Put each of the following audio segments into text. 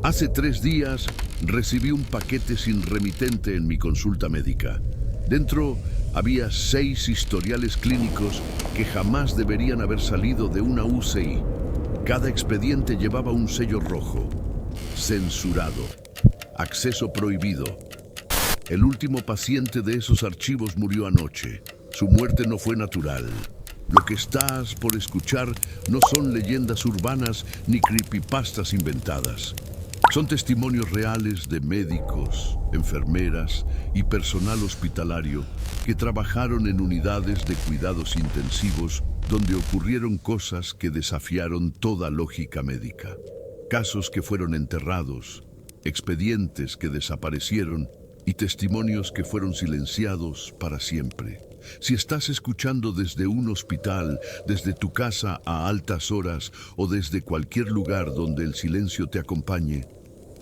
Hace 3 días recibí un paquete sin remitente en mi consulta médica. Dentro había 6 historiales clínicos que jamás deberían haber salido de una UCI. Cada expediente llevaba un sello rojo. Censurado. Acceso prohibido. El último paciente de esos archivos murió anoche. Su muerte no fue natural. Lo que estás por escuchar no son leyendas urbanas ni creepypastas inventadas. Son testimonios reales de médicos, enfermeras y personal hospitalario que trabajaron en unidades de cuidados intensivos donde ocurrieron cosas que desafiaron toda lógica médica. Casos que fueron enterrados, expedientes que desaparecieron y testimonios que fueron silenciados para siempre. Si estás escuchando desde un hospital, desde tu casa a altas horas o desde cualquier lugar donde el silencio te acompañe,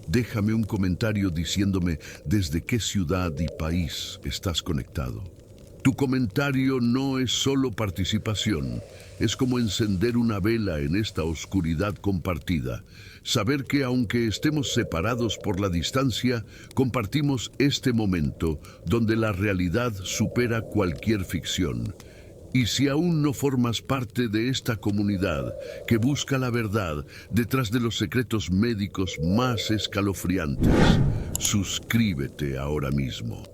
déjame un comentario diciéndome desde qué ciudad y país estás conectado. Tu comentario no es solo participación, es como encender una vela en esta oscuridad compartida. Saber que aunque estemos separados por la distancia, compartimos este momento donde la realidad supera cualquier ficción. Y si aún no formas parte de esta comunidad que busca la verdad detrás de los secretos médicos más escalofriantes, suscríbete ahora mismo.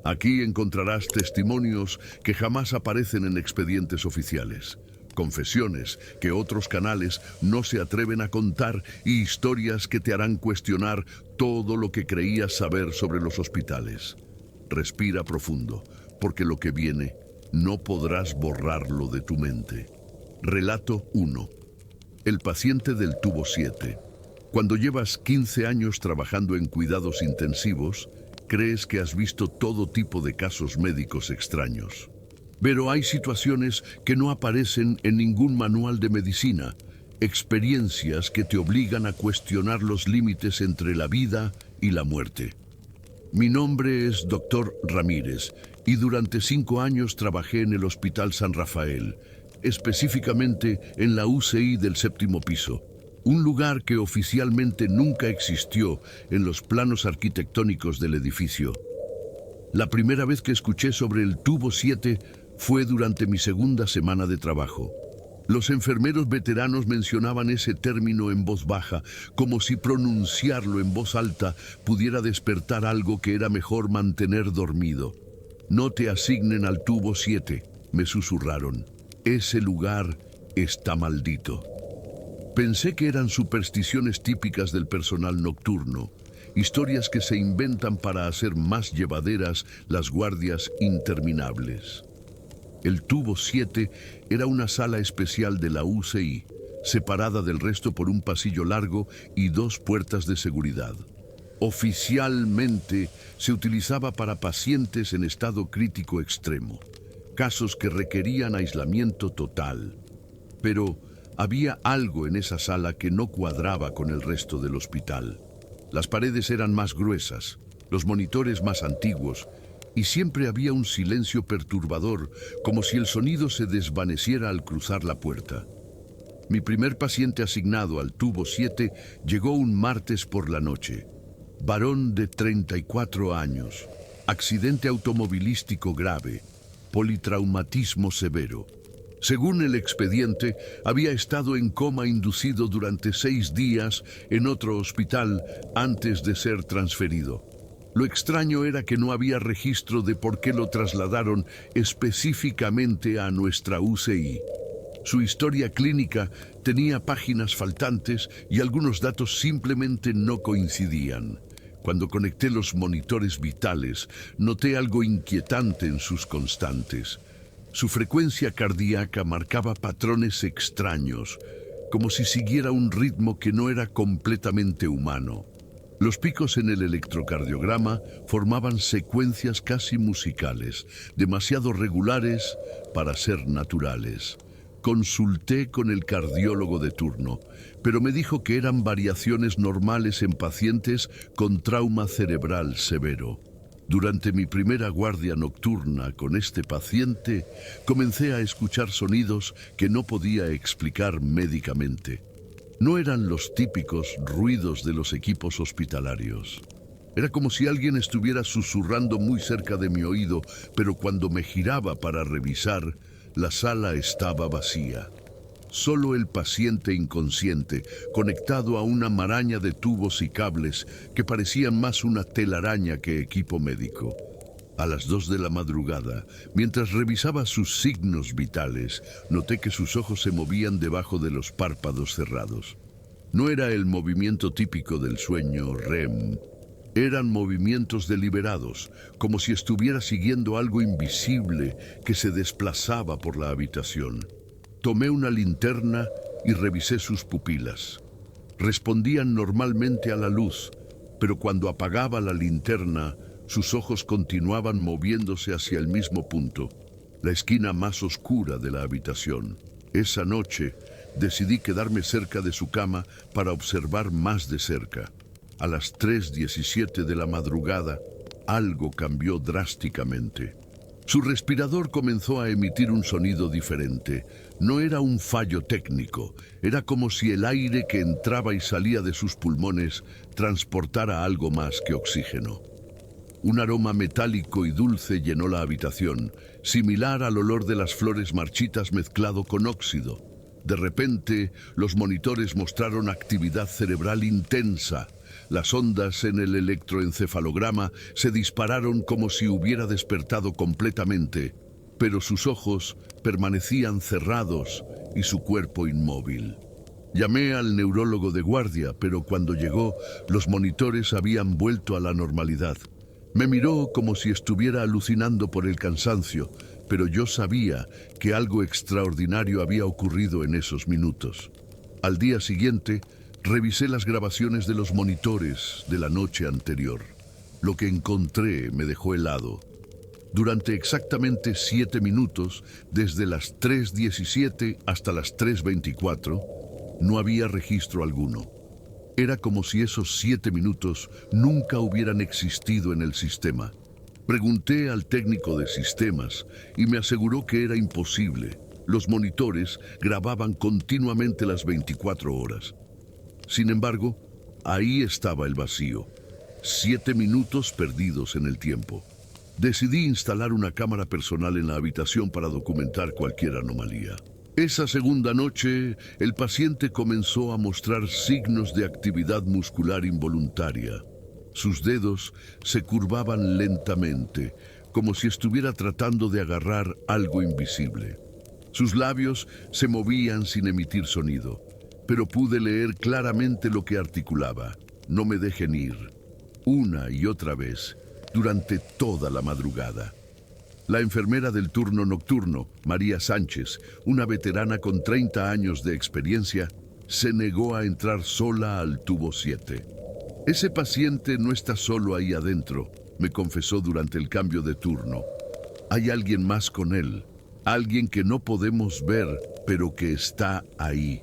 Aquí encontrarás testimonios que jamás aparecen en expedientes oficiales, confesiones que otros canales no se atreven a contar y historias que te harán cuestionar todo lo que creías saber sobre los hospitales. Respira profundo, porque lo que viene no podrás borrarlo de tu mente. Relato 1. El paciente del tubo 7. Cuando llevas 15 años trabajando en cuidados intensivos, crees que has visto todo tipo de casos médicos extraños. Pero hay situaciones que no aparecen en ningún manual de medicina, experiencias que te obligan a cuestionar los límites entre la vida y la muerte. Mi nombre es Dr. Ramírez y durante 5 años trabajé en el Hospital San Rafael, específicamente en la UCI del 7º piso. Un lugar que oficialmente nunca existió en los planos arquitectónicos del edificio. La primera vez que escuché sobre el tubo 7 fue durante mi segunda semana de trabajo. Los enfermeros veteranos mencionaban ese término en voz baja, como si pronunciarlo en voz alta pudiera despertar algo que era mejor mantener dormido. No te asignen al tubo 7, me susurraron. Ese lugar está maldito. Pensé que eran supersticiones típicas del personal nocturno, historias que se inventan para hacer más llevaderas las guardias interminables. El tubo 7 era una sala especial de la UCI, separada del resto por un pasillo largo y 2 puertas de seguridad. Oficialmente se utilizaba para pacientes en estado crítico extremo, casos que requerían aislamiento total. Pero había algo en esa sala que no cuadraba con el resto del hospital. Las paredes eran más gruesas, los monitores más antiguos, y siempre había un silencio perturbador, como si el sonido se desvaneciera al cruzar la puerta. Mi primer paciente asignado al tubo 7 llegó un martes por la noche. Varón de 34 años, accidente automovilístico grave, politraumatismo severo. Según el expediente, había estado en coma inducido durante 6 días en otro hospital antes de ser transferido. Lo extraño era que no había registro de por qué lo trasladaron específicamente a nuestra UCI. Su historia clínica tenía páginas faltantes y algunos datos simplemente no coincidían. Cuando conecté los monitores vitales, noté algo inquietante en sus constantes. Su frecuencia cardíaca marcaba patrones extraños, como si siguiera un ritmo que no era completamente humano. Los picos en el electrocardiograma formaban secuencias casi musicales, demasiado regulares para ser naturales. Consulté con el cardiólogo de turno, pero me dijo que eran variaciones normales en pacientes con trauma cerebral severo. Durante mi primera guardia nocturna con este paciente, comencé a escuchar sonidos que no podía explicar médicamente. No eran los típicos ruidos de los equipos hospitalarios. Era como si alguien estuviera susurrando muy cerca de mi oído, pero cuando me giraba para revisar, la sala estaba vacía. Solo el paciente inconsciente, conectado a una maraña de tubos y cables que parecían más una telaraña que equipo médico. A las 2 de la madrugada, mientras revisaba sus signos vitales, noté que sus ojos se movían debajo de los párpados cerrados. No era el movimiento típico del sueño REM. Eran movimientos deliberados, como si estuviera siguiendo algo invisible que se desplazaba por la habitación. Tomé una linterna y revisé sus pupilas. Respondían normalmente a la luz, pero cuando apagaba la linterna, sus ojos continuaban moviéndose hacia el mismo punto, la esquina más oscura de la habitación. Esa noche, decidí quedarme cerca de su cama para observar más de cerca. A las 3:17 de la madrugada, algo cambió drásticamente. Su respirador comenzó a emitir un sonido diferente. No era un fallo técnico, era como si el aire que entraba y salía de sus pulmones transportara algo más que oxígeno. Un aroma metálico y dulce llenó la habitación, similar al olor de las flores marchitas mezclado con óxido. De repente, los monitores mostraron actividad cerebral intensa. Las ondas en el electroencefalograma se dispararon como si hubiera despertado completamente, pero sus ojos permanecían cerrados y su cuerpo inmóvil. Llamé al neurólogo de guardia, pero cuando llegó, los monitores habían vuelto a la normalidad. Me miró como si estuviera alucinando por el cansancio, pero yo sabía que algo extraordinario había ocurrido en esos minutos. Al día siguiente, revisé las grabaciones de los monitores de la noche anterior. Lo que encontré me dejó helado. Durante exactamente 7 minutos, desde las 3:17 hasta las 3:24, no había registro alguno. Era como si esos 7 minutos nunca hubieran existido en el sistema. Pregunté al técnico de sistemas y me aseguró que era imposible. Los monitores grababan continuamente las 24 horas. Sin embargo, ahí estaba el vacío. 7 minutos perdidos en el tiempo. Decidí instalar una cámara personal en la habitación para documentar cualquier anomalía. Esa segunda noche, el paciente comenzó a mostrar signos de actividad muscular involuntaria. Sus dedos se curvaban lentamente, como si estuviera tratando de agarrar algo invisible. Sus labios se movían sin emitir sonido, pero pude leer claramente lo que articulaba. No me dejen ir. Una y otra vez, durante toda la madrugada. La enfermera del turno nocturno, María Sánchez, una veterana con 30 años de experiencia, se negó a entrar sola al tubo 7. Ese paciente no está solo ahí adentro, me confesó durante el cambio de turno. Hay alguien más con él, alguien que no podemos ver, pero que está ahí.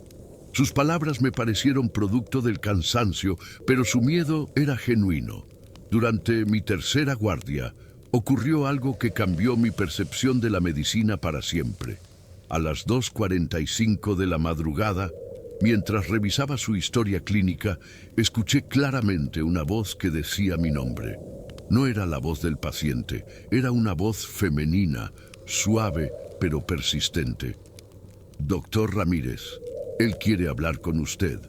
Sus palabras me parecieron producto del cansancio, pero su miedo era genuino. Durante mi tercera guardia, ocurrió algo que cambió mi percepción de la medicina para siempre. A las 2:45 de la madrugada, mientras revisaba su historia clínica, escuché claramente una voz que decía mi nombre. No era la voz del paciente, era una voz femenina, suave pero persistente. Doctor Ramírez, él quiere hablar con usted.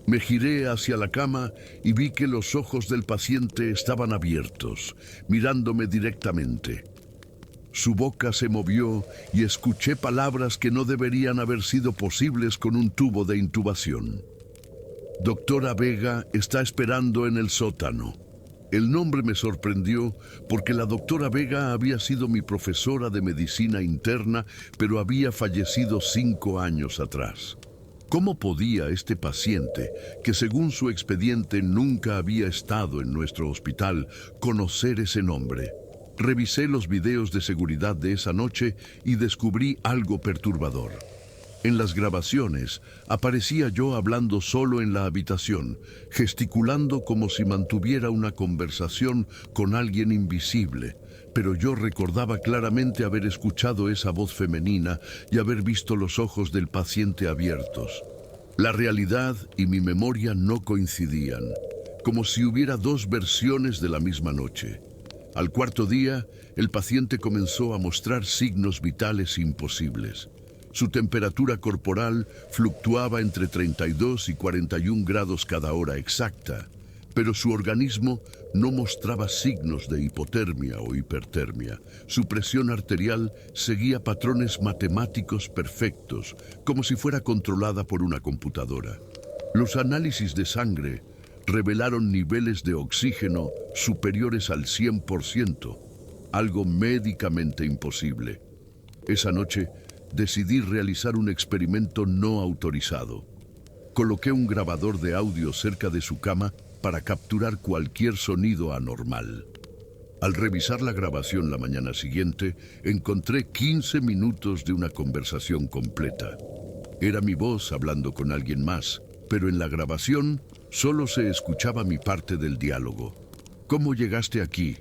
Me giré hacia la cama y vi que los ojos del paciente estaban abiertos, mirándome directamente. Su boca se movió y escuché palabras que no deberían haber sido posibles con un tubo de intubación. Doctora Vega está esperando en el sótano. El nombre me sorprendió porque la doctora Vega había sido mi profesora de medicina interna, pero había fallecido 5 años atrás. ¿Cómo podía este paciente, que según su expediente nunca había estado en nuestro hospital, conocer ese nombre? Revisé los videos de seguridad de esa noche y descubrí algo perturbador. En las grabaciones aparecía yo hablando solo en la habitación, gesticulando como si mantuviera una conversación con alguien invisible. Pero yo recordaba claramente haber escuchado esa voz femenina y haber visto los ojos del paciente abiertos. La realidad y mi memoria no coincidían, como si hubiera dos versiones de la misma noche. Al cuarto día, el paciente comenzó a mostrar signos vitales imposibles. Su temperatura corporal fluctuaba entre 32 y 41 grados cada hora exacta, pero su organismo no mostraba signos de hipotermia o hipertermia. Su presión arterial seguía patrones matemáticos perfectos, como si fuera controlada por una computadora. Los análisis de sangre revelaron niveles de oxígeno superiores al 100%, algo médicamente imposible. Esa noche decidí realizar un experimento no autorizado. Coloqué un grabador de audio cerca de su cama para capturar cualquier sonido anormal. Al revisar la grabación la mañana siguiente, encontré 15 minutos de una conversación completa. Era mi voz hablando con alguien más, pero en la grabación solo se escuchaba mi parte del diálogo. ¿Cómo llegaste aquí?,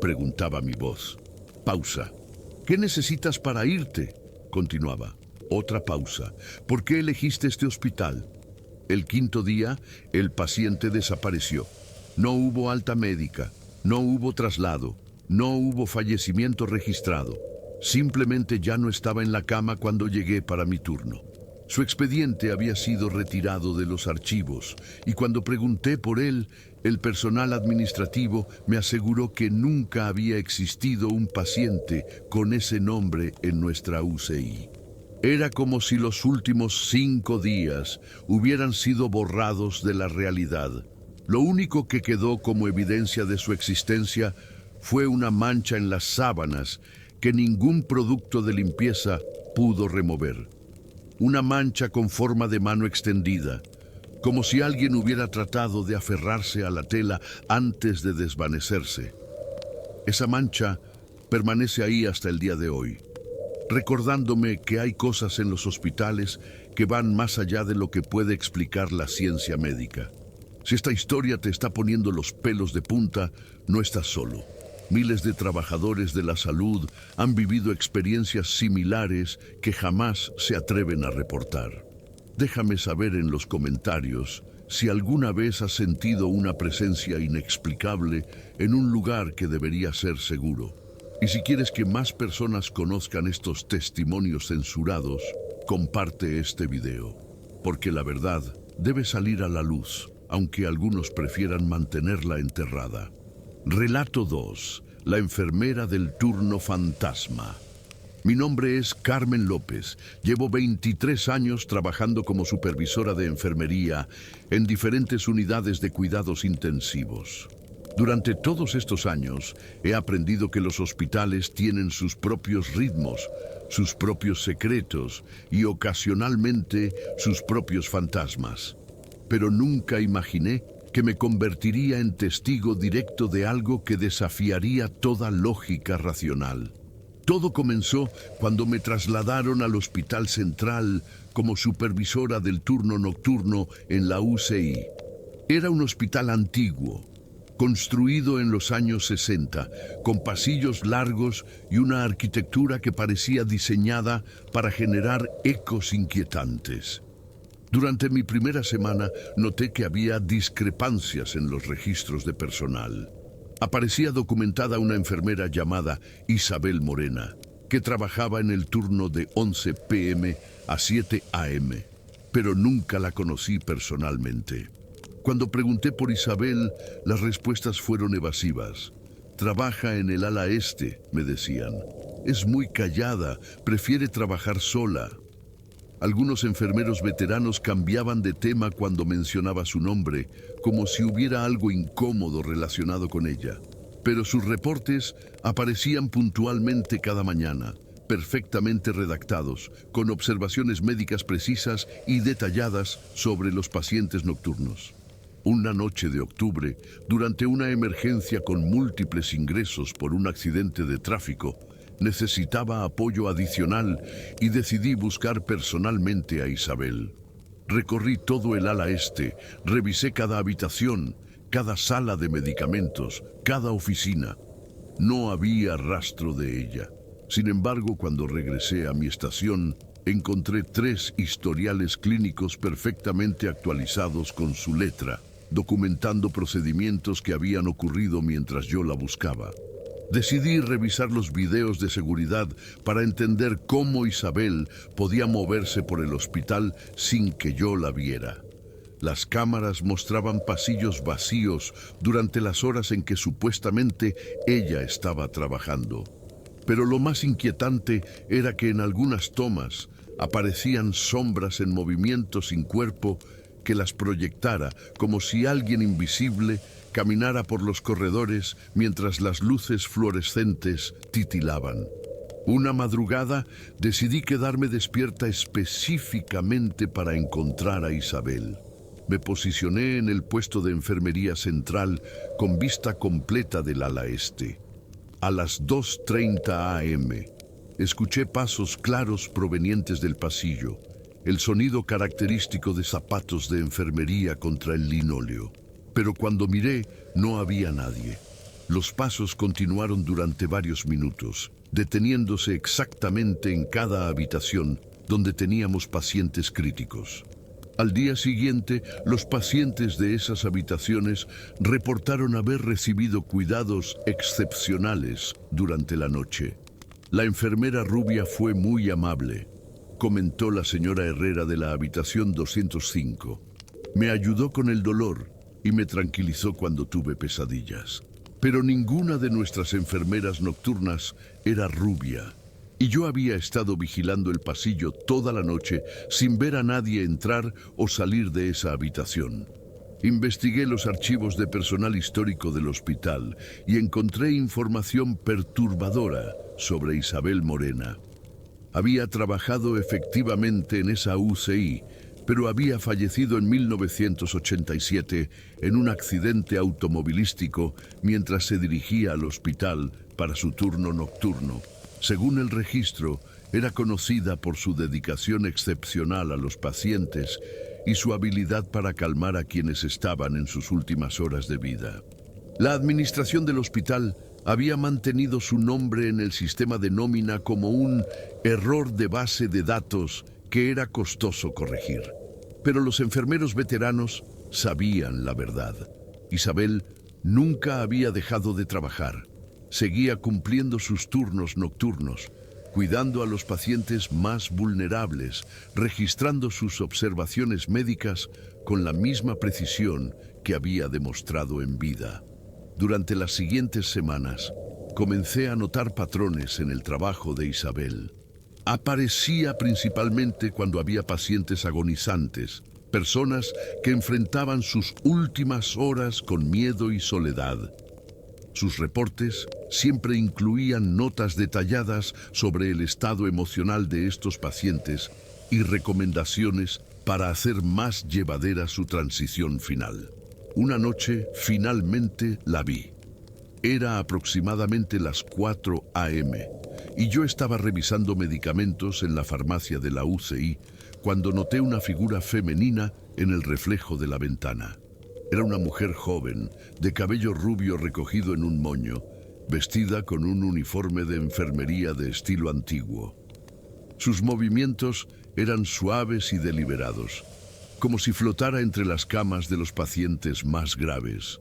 preguntaba mi voz. Pausa. ¿Qué necesitas para irte?, continuaba. Otra pausa. ¿Por qué elegiste este hospital? El quinto día, el paciente desapareció. No hubo alta médica, no hubo traslado, no hubo fallecimiento registrado. Simplemente ya no estaba en la cama cuando llegué para mi turno. Su expediente había sido retirado de los archivos y cuando pregunté por él, el personal administrativo me aseguró que nunca había existido un paciente con ese nombre en nuestra UCI. Era como si los últimos 5 días hubieran sido borrados de la realidad. Lo único que quedó como evidencia de su existencia fue una mancha en las sábanas que ningún producto de limpieza pudo remover. Una mancha con forma de mano extendida, como si alguien hubiera tratado de aferrarse a la tela antes de desvanecerse. Esa mancha permanece ahí hasta el día de hoy, recordándome que hay cosas en los hospitales que van más allá de lo que puede explicar la ciencia médica. Si esta historia te está poniendo los pelos de punta, no estás solo. Miles de trabajadores de la salud han vivido experiencias similares que jamás se atreven a reportar. Déjame saber en los comentarios si alguna vez has sentido una presencia inexplicable en un lugar que debería ser seguro. Y si quieres que más personas conozcan estos testimonios censurados, comparte este video, porque la verdad debe salir a la luz, aunque algunos prefieran mantenerla enterrada. Relato 2. La enfermera del turno fantasma. Mi nombre es Carmen López. Llevo 23 años trabajando como supervisora de enfermería en diferentes unidades de cuidados intensivos. Durante todos estos años he aprendido que los hospitales tienen sus propios ritmos, sus propios secretos y ocasionalmente sus propios fantasmas. Pero nunca imaginé que me convertiría en testigo directo de algo que desafiaría toda lógica racional. Todo comenzó cuando me trasladaron al Hospital Central como supervisora del turno nocturno en la UCI. Era un hospital antiguo, construido en los años 60, con pasillos largos y una arquitectura que parecía diseñada para generar ecos inquietantes. Durante mi primera semana noté que había discrepancias en los registros de personal. Aparecía documentada una enfermera llamada Isabel Morena, que trabajaba en el turno de 11 p.m. a 7 a.m., pero nunca la conocí personalmente. Cuando pregunté por Isabel, las respuestas fueron evasivas. Trabaja en el ala este, me decían. Es muy callada, prefiere trabajar sola. Algunos enfermeros veteranos cambiaban de tema cuando mencionaba su nombre, como si hubiera algo incómodo relacionado con ella. Pero sus reportes aparecían puntualmente cada mañana, perfectamente redactados, con observaciones médicas precisas y detalladas sobre los pacientes nocturnos. Una noche de octubre, durante una emergencia con múltiples ingresos por un accidente de tráfico, necesitaba apoyo adicional y decidí buscar personalmente a Isabel. Recorrí todo el ala este, revisé cada habitación, cada sala de medicamentos, cada oficina. No había rastro de ella. Sin embargo, cuando regresé a mi estación, encontré 3 historiales clínicos perfectamente actualizados con su letra, documentando procedimientos que habían ocurrido mientras yo la buscaba. Decidí revisar los videos de seguridad para entender cómo Isabel podía moverse por el hospital sin que yo la viera. Las cámaras mostraban pasillos vacíos durante las horas en que supuestamente ella estaba trabajando. Pero lo más inquietante era que en algunas tomas aparecían sombras en movimiento sin cuerpo que las proyectara, como si alguien invisible caminara por los corredores mientras las luces fluorescentes titilaban. Una madrugada decidí quedarme despierta específicamente para encontrar a Isabel. Me posicioné en el puesto de enfermería central con vista completa del ala este. A las 2:30 a.m. escuché pasos claros provenientes del pasillo, el sonido característico de zapatos de enfermería contra el linóleo. Pero cuando miré, no había nadie. Los pasos continuaron durante varios minutos, deteniéndose exactamente en cada habitación donde teníamos pacientes críticos. Al día siguiente, los pacientes de esas habitaciones reportaron haber recibido cuidados excepcionales durante la noche. La enfermera rubia fue muy amable, comentó la señora Herrera de la habitación 205. Me ayudó con el dolor y me tranquilizó cuando tuve pesadillas. Pero ninguna de nuestras enfermeras nocturnas era rubia. Y yo había estado vigilando el pasillo toda la noche sin ver a nadie entrar o salir de esa habitación. Investigué los archivos de personal histórico del hospital y encontré información perturbadora sobre Isabel Morena. Había trabajado efectivamente en esa UCI, pero había fallecido en 1987 en un accidente automovilístico mientras se dirigía al hospital para su turno nocturno. Según el registro, era conocida por su dedicación excepcional a los pacientes y su habilidad para calmar a quienes estaban en sus últimas horas de vida. La administración del hospital había mantenido su nombre en el sistema de nómina como un error de base de datos que era costoso corregir. Pero los enfermeros veteranos sabían la verdad. Isabel nunca había dejado de trabajar. Seguía cumpliendo sus turnos nocturnos, cuidando a los pacientes más vulnerables, registrando sus observaciones médicas con la misma precisión que había demostrado en vida. Durante las siguientes semanas, comencé a notar patrones en el trabajo de Isabel. Aparecía principalmente cuando había pacientes agonizantes, personas que enfrentaban sus últimas horas con miedo y soledad. Sus reportes siempre incluían notas detalladas sobre el estado emocional de estos pacientes y recomendaciones para hacer más llevadera su transición final. Una noche, finalmente, la vi. Era aproximadamente las 4 a.m. y yo estaba revisando medicamentos en la farmacia de la UCI cuando noté una figura femenina en el reflejo de la ventana. Era una mujer joven, de cabello rubio recogido en un moño, vestida con un uniforme de enfermería de estilo antiguo. Sus movimientos eran suaves y deliberados, como si flotara entre las camas de los pacientes más graves.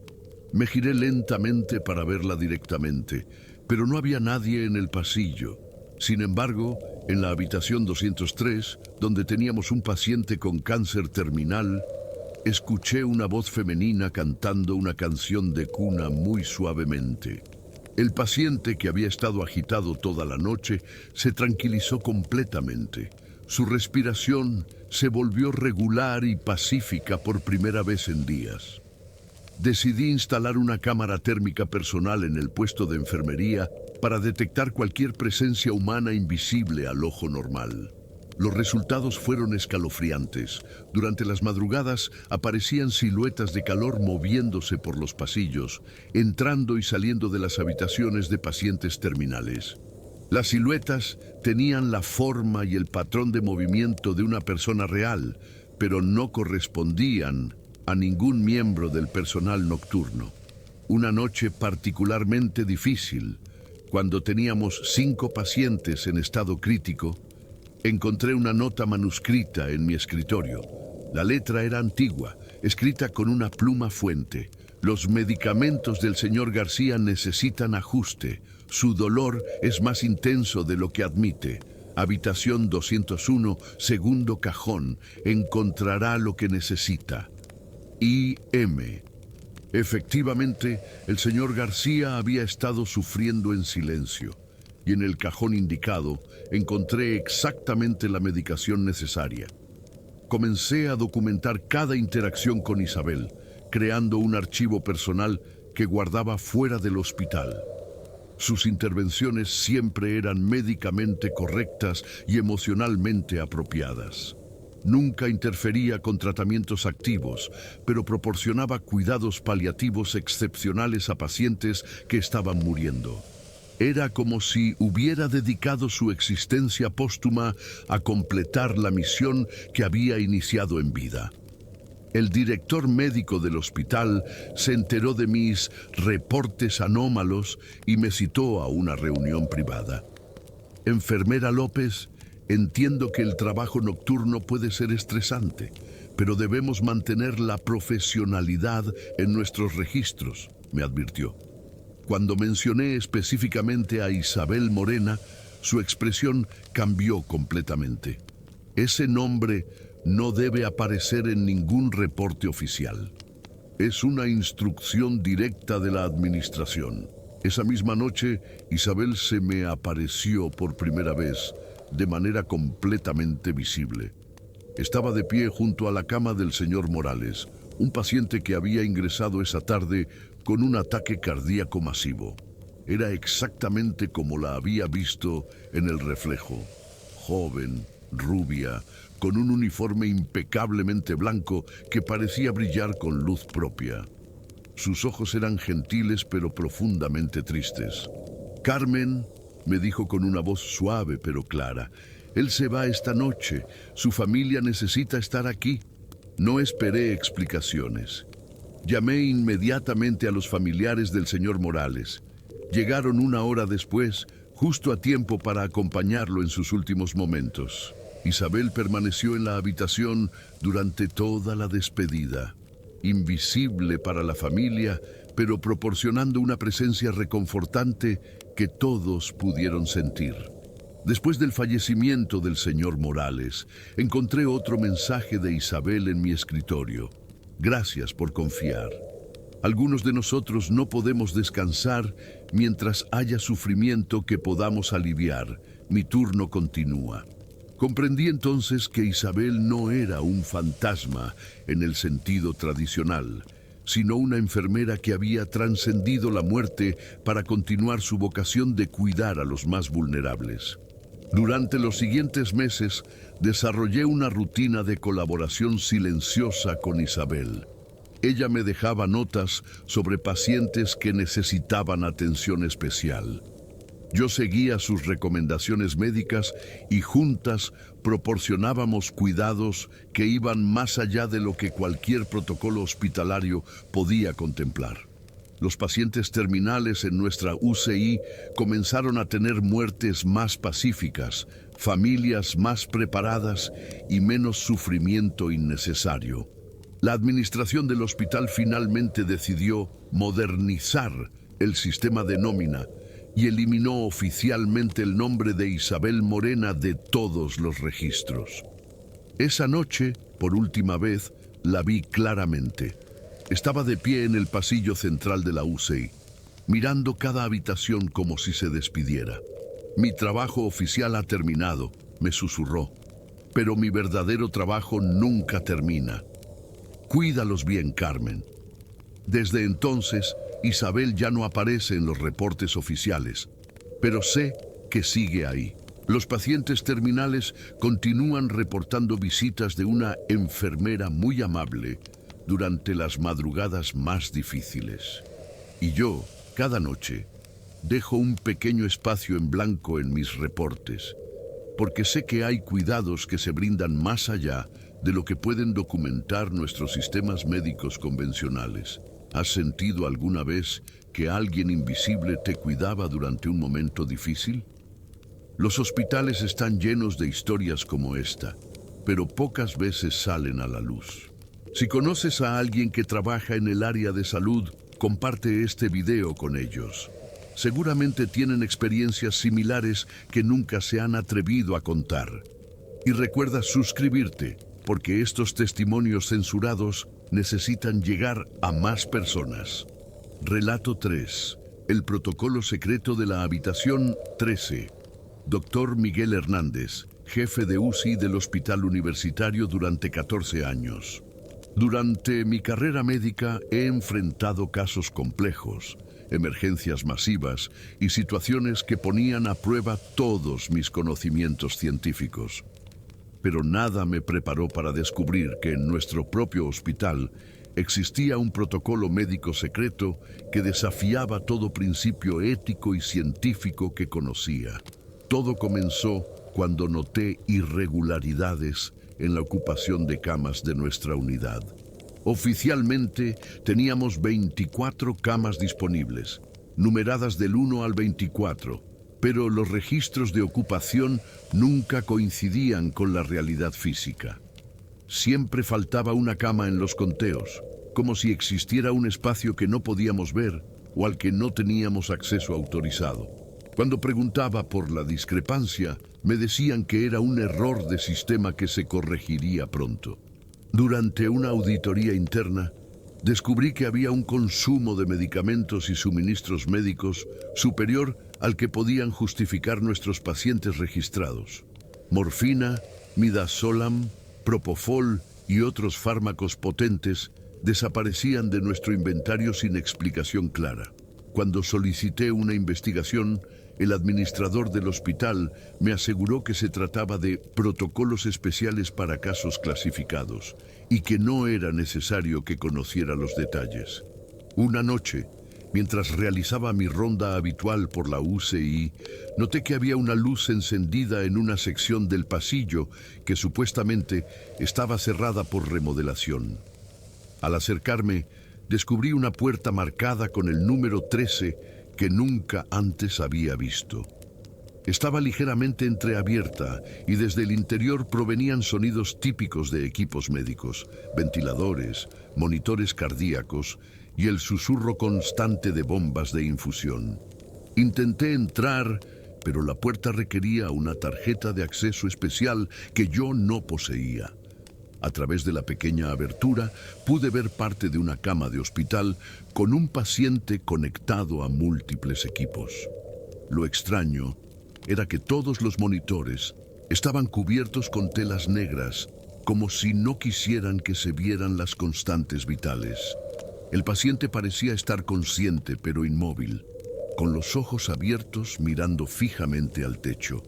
Me giré lentamente para verla directamente, pero no había nadie en el pasillo. Sin embargo, en la habitación 203, donde teníamos un paciente con cáncer terminal, escuché una voz femenina cantando una canción de cuna muy suavemente. El paciente, que había estado agitado toda la noche, se tranquilizó completamente. Su respiración se volvió regular y pacífica por primera vez en días. Decidí instalar una cámara térmica personal en el puesto de enfermería para detectar cualquier presencia humana invisible al ojo normal. Los resultados fueron escalofriantes. Durante las madrugadas aparecían siluetas de calor moviéndose por los pasillos, entrando y saliendo de las habitaciones de pacientes terminales. Las siluetas tenían la forma y el patrón de movimiento de una persona real, pero no correspondían a ningún miembro del personal nocturno. Una noche particularmente difícil, cuando teníamos 5 pacientes en estado crítico, Encontré una nota manuscrita en mi escritorio. La letra era antigua, escrita con una pluma fuente. Los medicamentos del señor García necesitan ajuste. Su dolor es más intenso de lo que admite. Habitación 201, segundo cajón. Encontrará lo que necesita. I.M. Efectivamente, el señor García había estado sufriendo en silencio. Y en el cajón indicado encontré exactamente la medicación necesaria. Comencé a documentar cada interacción con Isabel, creando un archivo personal que guardaba fuera del hospital. Sus intervenciones siempre eran médicamente correctas y emocionalmente apropiadas. Nunca interfería con tratamientos activos, pero proporcionaba cuidados paliativos excepcionales a pacientes que estaban muriendo. Era como si hubiera dedicado su existencia póstuma a completar la misión que había iniciado en vida. El director médico del hospital se enteró de mis reportes anómalos y me citó a una reunión privada. Enfermera López, entiendo que el trabajo nocturno puede ser estresante, pero debemos mantener la profesionalidad en nuestros registros, me advirtió. Cuando mencioné específicamente a Isabel Morena, su expresión cambió completamente. Ese nombre no debe aparecer en ningún reporte oficial. Es una instrucción directa de la administración. Esa misma noche, Isabel se me apareció por primera vez, de manera completamente visible. Estaba de pie junto a la cama del señor Morales, un paciente que había ingresado esa tarde con un ataque cardíaco masivo. Era exactamente como la había visto en el reflejo. Joven, rubia, con un uniforme impecablemente blanco que parecía brillar con luz propia. Sus ojos eran gentiles pero profundamente tristes. «Carmen», me dijo con una voz suave pero clara, «él se va esta noche. Su familia necesita estar aquí». No esperé explicaciones. Llamé inmediatamente a los familiares del señor Morales. Llegaron una hora después, justo a tiempo para acompañarlo en sus últimos momentos. Isabel permaneció en la habitación durante toda la despedida, invisible para la familia, pero proporcionando una presencia reconfortante que todos pudieron sentir. Después del fallecimiento del señor Morales, encontré otro mensaje de Isabel en mi escritorio. Gracias por confiar. Algunos de nosotros no podemos descansar mientras haya sufrimiento que podamos aliviar. Mi turno continúa. Comprendí entonces que Isabel no era un fantasma en el sentido tradicional, sino una enfermera que había trascendido la muerte para continuar su vocación de cuidar a los más vulnerables. Durante los siguientes meses, desarrollé una rutina de colaboración silenciosa con Isabel. Ella me dejaba notas sobre pacientes que necesitaban atención especial. Yo seguía sus recomendaciones médicas y juntas proporcionábamos cuidados que iban más allá de lo que cualquier protocolo hospitalario podía contemplar. Los pacientes terminales en nuestra UCI comenzaron a tener muertes más pacíficas, familias más preparadas y menos sufrimiento innecesario. La administración del hospital finalmente decidió modernizar el sistema de nómina y eliminó oficialmente el nombre de Isabel Morena de todos los registros. Esa noche, por última vez, la vi claramente. Estaba de pie en el pasillo central de la UCI, mirando cada habitación como si se despidiera. «Mi trabajo oficial ha terminado», me susurró, «pero mi verdadero trabajo nunca termina. Cuídalos bien, Carmen». Desde entonces, Isabel ya no aparece en los reportes oficiales, pero sé que sigue ahí. Los pacientes terminales continúan reportando visitas de una enfermera muy amable durante las madrugadas más difíciles. Y yo, cada noche, dejo un pequeño espacio en blanco en mis reportes, porque sé que hay cuidados que se brindan más allá de lo que pueden documentar nuestros sistemas médicos convencionales. ¿Has sentido alguna vez que alguien invisible te cuidaba durante un momento difícil? Los hospitales están llenos de historias como esta, pero pocas veces salen a la luz. Si conoces a alguien que trabaja en el área de salud, comparte este video con ellos. Seguramente tienen experiencias similares que nunca se han atrevido a contar. Y recuerda suscribirte, porque estos testimonios censurados necesitan llegar a más personas. Relato 3. El protocolo secreto de la habitación 13. Dr. Miguel Hernández, jefe de UCI del Hospital Universitario durante 14 años. Durante mi carrera médica he enfrentado casos complejos, emergencias masivas y situaciones que ponían a prueba todos mis conocimientos científicos. Pero nada me preparó para descubrir que en nuestro propio hospital existía un protocolo médico secreto que desafiaba todo principio ético y científico que conocía. Todo comenzó cuando noté irregularidades en la ocupación de camas de nuestra unidad. Oficialmente teníamos 24 camas disponibles, numeradas del 1 al 24, pero los registros de ocupación nunca coincidían con la realidad física. Siempre faltaba una cama en los conteos, como si existiera un espacio que no podíamos ver o al que no teníamos acceso autorizado. Cuando preguntaba por la discrepancia, me decían que era un error de sistema que se corregiría pronto. Durante una auditoría interna, descubrí que había un consumo de medicamentos y suministros médicos superior al que podían justificar nuestros pacientes registrados. Morfina, midazolam, propofol y otros fármacos potentes desaparecían de nuestro inventario sin explicación clara. Cuando solicité una investigación, el administrador del hospital me aseguró que se trataba de protocolos especiales para casos clasificados y que no era necesario que conociera los detalles. Una noche, mientras realizaba mi ronda habitual por la UCI, noté que había una luz encendida en una sección del pasillo que supuestamente estaba cerrada por remodelación. Al acercarme, descubrí una puerta marcada con el número 13 que nunca antes había visto. Estaba ligeramente entreabierta y desde el interior provenían sonidos típicos de equipos médicos, ventiladores, monitores cardíacos y el susurro constante de bombas de infusión. Intenté entrar, pero la puerta requería una tarjeta de acceso especial que yo no poseía. A través de la pequeña abertura pude ver parte de una cama de hospital con un paciente conectado a múltiples equipos. Lo extraño era que todos los monitores estaban cubiertos con telas negras, como si no quisieran que se vieran las constantes vitales. El paciente parecía estar consciente pero inmóvil, con los ojos abiertos mirando fijamente al techo.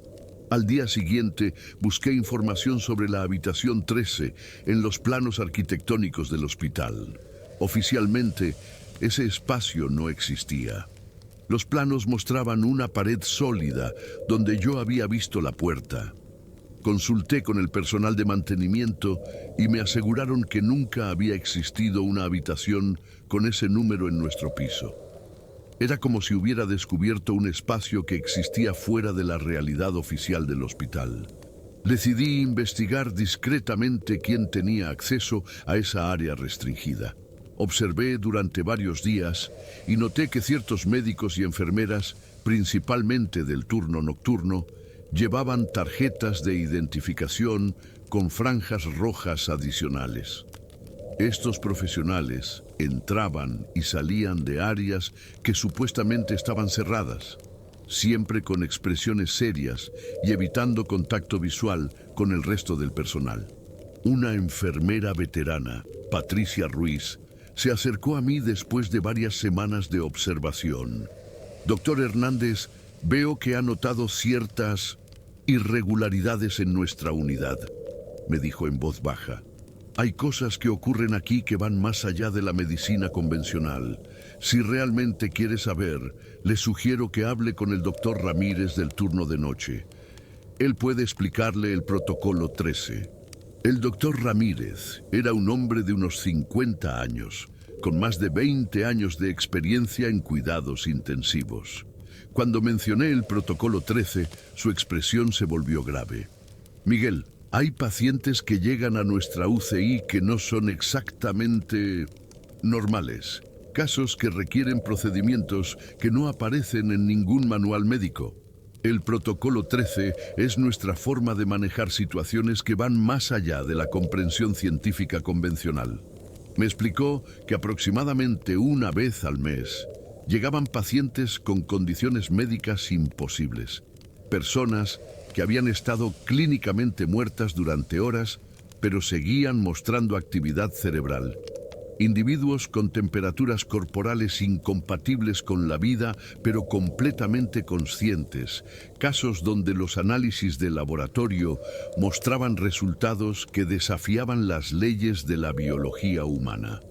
Al día siguiente busqué información sobre la habitación 13 en los planos arquitectónicos del hospital. Oficialmente, ese espacio no existía. Los planos mostraban una pared sólida donde yo había visto la puerta. Consulté con el personal de mantenimiento y me aseguraron que nunca había existido una habitación con ese número en nuestro piso. Era como si hubiera descubierto un espacio que existía fuera de la realidad oficial del hospital. Decidí investigar discretamente quién tenía acceso a esa área restringida. Observé durante varios días y noté que ciertos médicos y enfermeras, principalmente del turno nocturno, llevaban tarjetas de identificación con franjas rojas adicionales. Estos profesionales entraban y salían de áreas que supuestamente estaban cerradas, siempre con expresiones serias y evitando contacto visual con el resto del personal. Una enfermera veterana, Patricia Ruiz, se acercó a mí después de varias semanas de observación. Doctor Hernández, veo que ha notado ciertas irregularidades en nuestra unidad, me dijo en voz baja. Hay cosas que ocurren aquí que van más allá de la medicina convencional. Si realmente quiere saber, le sugiero que hable con el doctor Ramírez del turno de noche. Él puede explicarle el protocolo 13. El doctor Ramírez era un hombre de unos 50 años, con más de 20 años de experiencia en cuidados intensivos. Cuando mencioné el protocolo 13, su expresión se volvió grave. Miguel, hay pacientes que llegan a nuestra UCI que no son exactamente normales. Casos que requieren procedimientos que no aparecen en ningún manual médico. El protocolo 13 es nuestra forma de manejar situaciones que van más allá de la comprensión científica convencional. Me explicó que aproximadamente una vez al mes llegaban pacientes con condiciones médicas imposibles. Personas que habían estado clínicamente muertas durante horas, pero seguían mostrando actividad cerebral. Individuos con temperaturas corporales incompatibles con la vida, pero completamente conscientes. Casos donde los análisis de laboratorio mostraban resultados que desafiaban las leyes de la biología humana.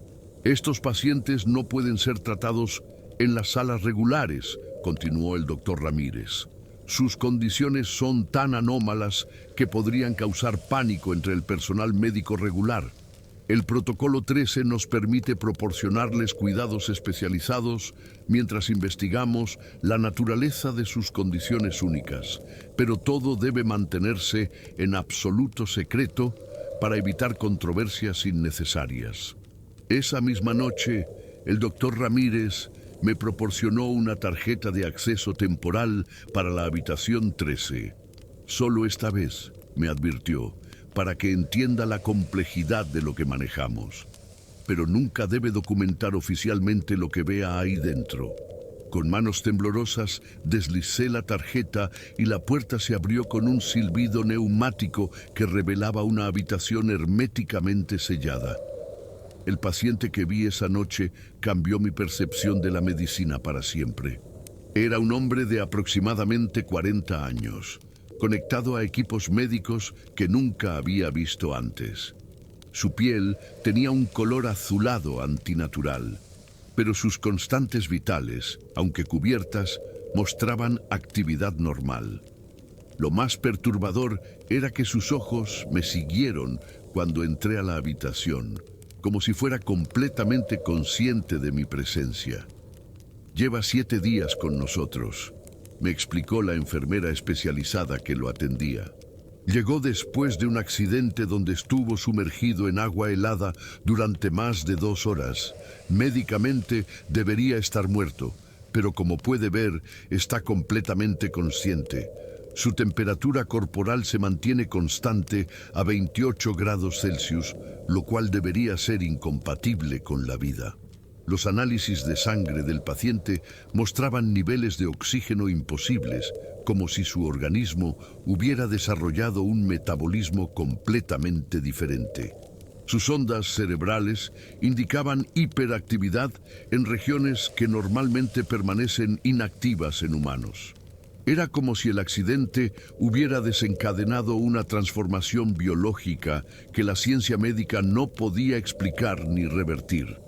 Estos pacientes no pueden ser tratados en las salas regulares, continuó el doctor Ramírez. Sus condiciones son tan anómalas que podrían causar pánico entre el personal médico regular. El protocolo 13 nos permite proporcionarles cuidados especializados mientras investigamos la naturaleza de sus condiciones únicas, pero todo debe mantenerse en absoluto secreto para evitar controversias innecesarias. Esa misma noche, el doctor Ramírez me proporcionó una tarjeta de acceso temporal para la habitación 13. Solo esta vez, me advirtió, para que entienda la complejidad de lo que manejamos. Pero nunca debe documentar oficialmente lo que vea ahí dentro. Con manos temblorosas deslicé la tarjeta y la puerta se abrió con un silbido neumático que revelaba una habitación herméticamente sellada. El paciente que vi esa noche cambió mi percepción de la medicina para siempre. Era un hombre de aproximadamente 40 años, conectado a equipos médicos que nunca había visto antes. Su piel tenía un color azulado antinatural, pero sus constantes vitales, aunque cubiertas, mostraban actividad normal. Lo más perturbador era que sus ojos me siguieron cuando entré a la habitación, como si fuera completamente consciente de mi presencia. Lleva 7 días con nosotros, me explicó la enfermera especializada que lo atendía. Llegó después de un accidente donde estuvo sumergido en agua helada durante más de 2 horas. Médicamente debería estar muerto, pero como puede ver, está completamente consciente. Su temperatura corporal se mantiene constante a 28 grados Celsius, lo cual debería ser incompatible con la vida. Los análisis de sangre del paciente mostraban niveles de oxígeno imposibles, como si su organismo hubiera desarrollado un metabolismo completamente diferente. Sus ondas cerebrales indicaban hiperactividad en regiones que normalmente permanecen inactivas en humanos. Era como si el accidente hubiera desencadenado una transformación biológica que la ciencia médica no podía explicar ni revertir.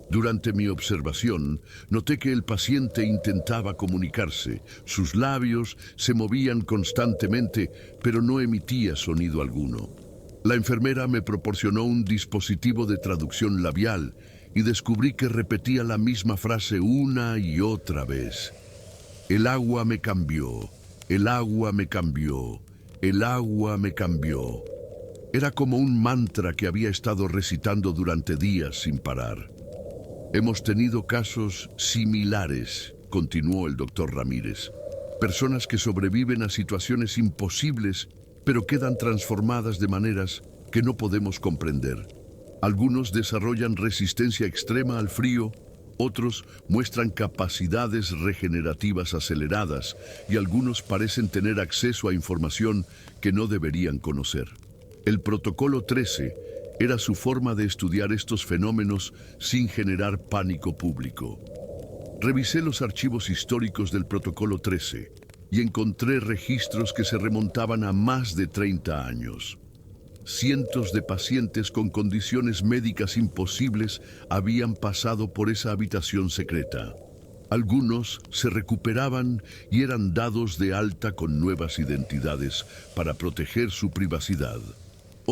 Durante mi observación, noté que el paciente intentaba comunicarse. Sus labios se movían constantemente, pero no emitía sonido alguno. La enfermera me proporcionó un dispositivo de traducción labial y descubrí que repetía la misma frase una y otra vez. El agua me cambió, el agua me cambió, el agua me cambió. Era como un mantra que había estado recitando durante días sin parar. Hemos tenido casos similares, continuó el doctor Ramírez. Personas que sobreviven a situaciones imposibles, pero quedan transformadas de maneras que no podemos comprender. Algunos desarrollan resistencia extrema al frío, otros muestran capacidades regenerativas aceleradas y algunos parecen tener acceso a información que no deberían conocer. El protocolo 13 era su forma de estudiar estos fenómenos sin generar pánico público. Revisé los archivos históricos del protocolo 13 y encontré registros que se remontaban a más de 30 años. Cientos de pacientes con condiciones médicas imposibles habían pasado por esa habitación secreta. Algunos se recuperaban y eran dados de alta con nuevas identidades para proteger su privacidad.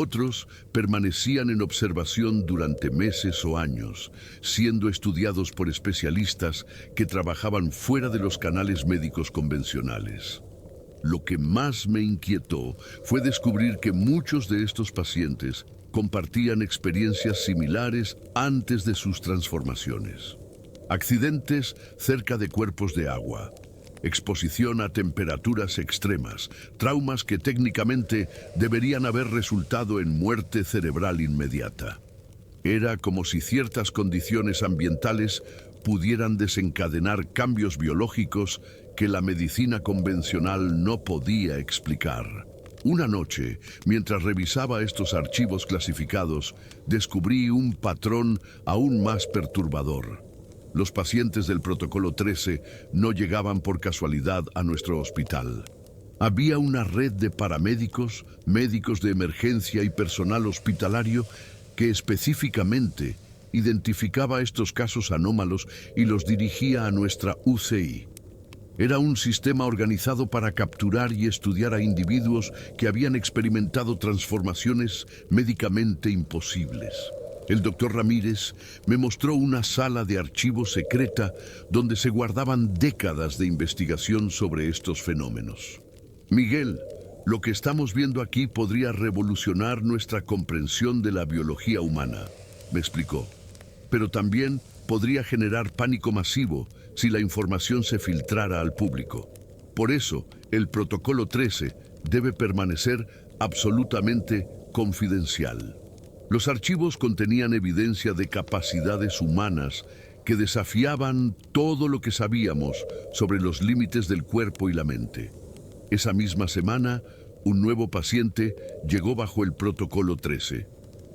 Otros permanecían en observación durante meses o años, siendo estudiados por especialistas que trabajaban fuera de los canales médicos convencionales. Lo que más me inquietó fue descubrir que muchos de estos pacientes compartían experiencias similares antes de sus transformaciones. Accidentes cerca de cuerpos de agua, exposición a temperaturas extremas, traumas que técnicamente deberían haber resultado en muerte cerebral inmediata. Era como si ciertas condiciones ambientales pudieran desencadenar cambios biológicos que la medicina convencional no podía explicar. Una noche, mientras revisaba estos archivos clasificados, descubrí un patrón aún más perturbador. Los pacientes del protocolo 13 no llegaban por casualidad a nuestro hospital. Había una red de paramédicos, médicos de emergencia y personal hospitalario que específicamente identificaba estos casos anómalos y los dirigía a nuestra UCI. Era un sistema organizado para capturar y estudiar a individuos que habían experimentado transformaciones médicamente imposibles. El doctor Ramírez me mostró una sala de archivos secreta donde se guardaban décadas de investigación sobre estos fenómenos. Miguel, lo que estamos viendo aquí podría revolucionar nuestra comprensión de la biología humana, me explicó. Pero también podría generar pánico masivo si la información se filtrara al público. Por eso, el protocolo 13 debe permanecer absolutamente confidencial. Los archivos contenían evidencia de capacidades humanas que desafiaban todo lo que sabíamos sobre los límites del cuerpo y la mente. Esa misma semana, un nuevo paciente llegó bajo el protocolo 13.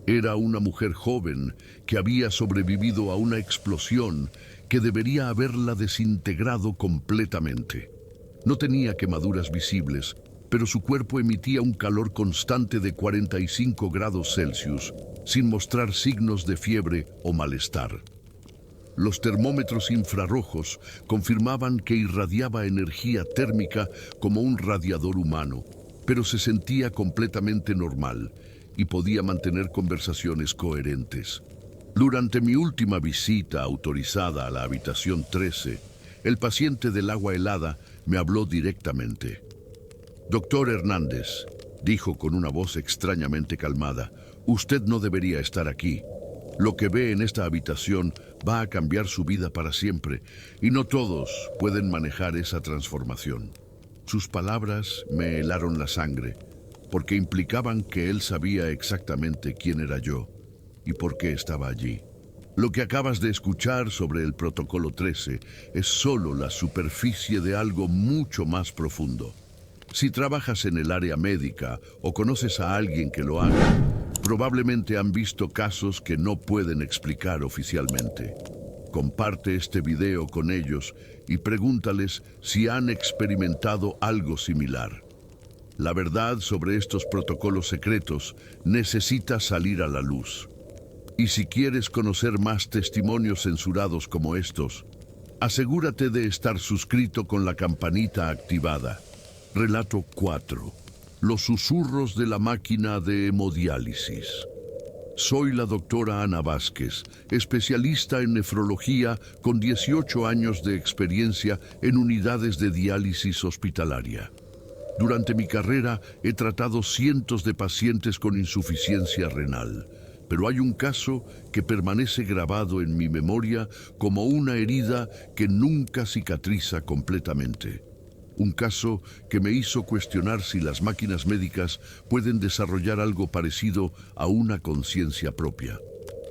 Era una mujer joven que había sobrevivido a una explosión que debería haberla desintegrado completamente. No tenía quemaduras visibles, pero su cuerpo emitía un calor constante de 45 grados Celsius, sin mostrar signos de fiebre o malestar. Los termómetros infrarrojos confirmaban que irradiaba energía térmica como un radiador humano, pero se sentía completamente normal y podía mantener conversaciones coherentes. Durante mi última visita autorizada a la habitación 13, el paciente del agua helada me habló directamente. «Doctor Hernández», dijo con una voz extrañamente calmada, «usted no debería estar aquí. Lo que ve en esta habitación va a cambiar su vida para siempre, y no todos pueden manejar esa transformación». Sus palabras me helaron la sangre, porque implicaban que él sabía exactamente quién era yo y por qué estaba allí. Lo que acabas de escuchar sobre el protocolo 13 es solo la superficie de algo mucho más profundo. Si trabajas en el área médica o conoces a alguien que lo haga, probablemente han visto casos que no pueden explicar oficialmente. Comparte este video con ellos y pregúntales si han experimentado algo similar. La verdad sobre estos protocolos secretos necesita salir a la luz. Y si quieres conocer más testimonios censurados como estos, asegúrate de estar suscrito con la campanita activada. Relato 4. Los susurros de la máquina de hemodiálisis. Soy la doctora Ana Vázquez, especialista en nefrología con 18 años de experiencia en unidades de diálisis hospitalaria. Durante mi carrera he tratado cientos de pacientes con insuficiencia renal, pero hay un caso que permanece grabado en mi memoria como una herida que nunca cicatriza completamente. Un caso que me hizo cuestionar si las máquinas médicas pueden desarrollar algo parecido a una conciencia propia.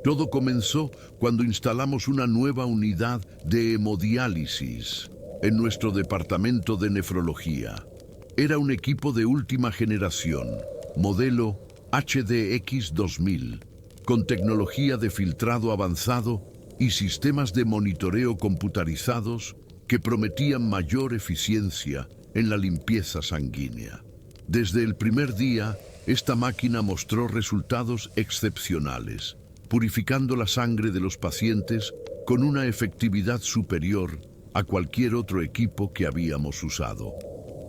Todo comenzó cuando instalamos una nueva unidad de hemodiálisis en nuestro departamento de nefrología. Era un equipo de última generación, modelo HDX 2000, con tecnología de filtrado avanzado y sistemas de monitoreo computarizados que prometían mayor eficiencia en la limpieza sanguínea. Desde el primer día, esta máquina mostró resultados excepcionales, purificando la sangre de los pacientes con una efectividad superior a cualquier otro equipo que habíamos usado.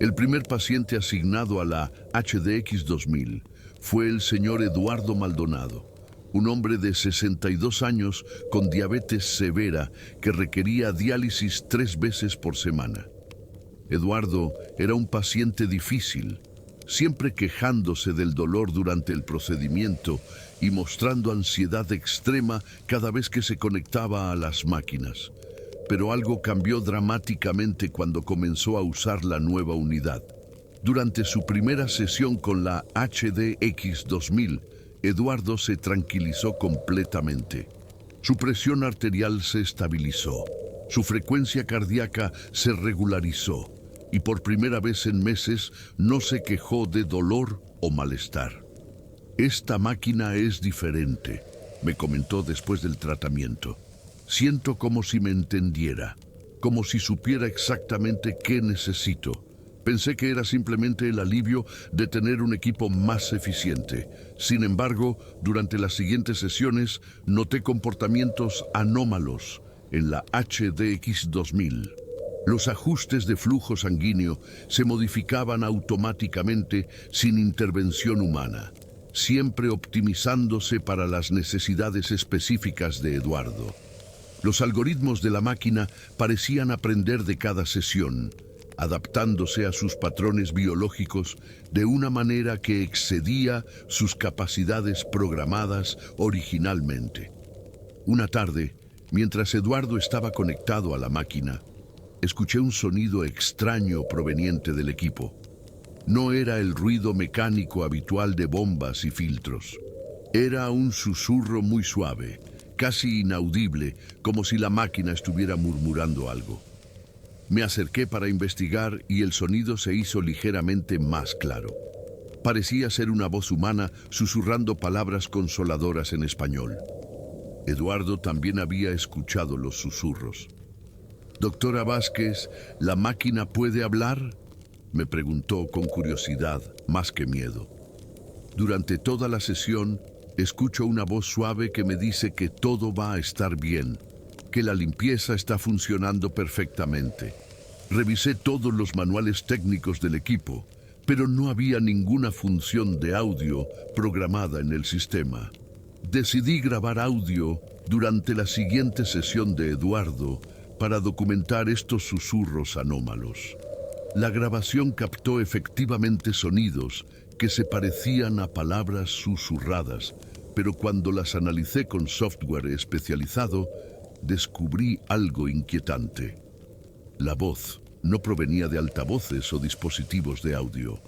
El primer paciente asignado a la HDX 2000 fue el señor Eduardo Maldonado, un hombre de 62 años con diabetes severa que requería diálisis 3 veces por semana. Eduardo era un paciente difícil, siempre quejándose del dolor durante el procedimiento y mostrando ansiedad extrema cada vez que se conectaba a las máquinas. Pero algo cambió dramáticamente cuando comenzó a usar la nueva unidad. Durante su primera sesión con la HDX 2000, Eduardo se tranquilizó completamente. Su presión arterial se estabilizó, su frecuencia cardíaca se regularizó y por primera vez en meses no se quejó de dolor o malestar. Esta máquina es diferente, me comentó después del tratamiento. Siento como si me entendiera, como si supiera exactamente qué necesito. Pensé que era simplemente el alivio de tener un equipo más eficiente. Sin embargo, durante las siguientes sesiones noté comportamientos anómalos en la HDX 2000. Los ajustes de flujo sanguíneo se modificaban automáticamente sin intervención humana, siempre optimizándose para las necesidades específicas de Eduardo. Los algoritmos de la máquina parecían aprender de cada sesión, adaptándose a sus patrones biológicos de una manera que excedía sus capacidades programadas originalmente. Una tarde, mientras Eduardo estaba conectado a la máquina, escuché un sonido extraño proveniente del equipo. No era el ruido mecánico habitual de bombas y filtros. Era un susurro muy suave, casi inaudible, como si la máquina estuviera murmurando algo. Me acerqué para investigar y el sonido se hizo ligeramente más claro. Parecía ser una voz humana susurrando palabras consoladoras en español. Eduardo también había escuchado los susurros. «Doctora Vázquez, ¿la máquina puede hablar?», me preguntó con curiosidad más que miedo. Durante toda la sesión, escucho una voz suave que me dice que todo va a estar bien, que la limpieza está funcionando perfectamente. Revisé todos los manuales técnicos del equipo, pero no había ninguna función de audio programada en el sistema. Decidí grabar audio durante la siguiente sesión de Eduardo para documentar estos susurros anómalos. La grabación captó efectivamente sonidos que se parecían a palabras susurradas, pero cuando las analicé con software especializado, descubrí algo inquietante. La voz no provenía de altavoces o dispositivos de audio.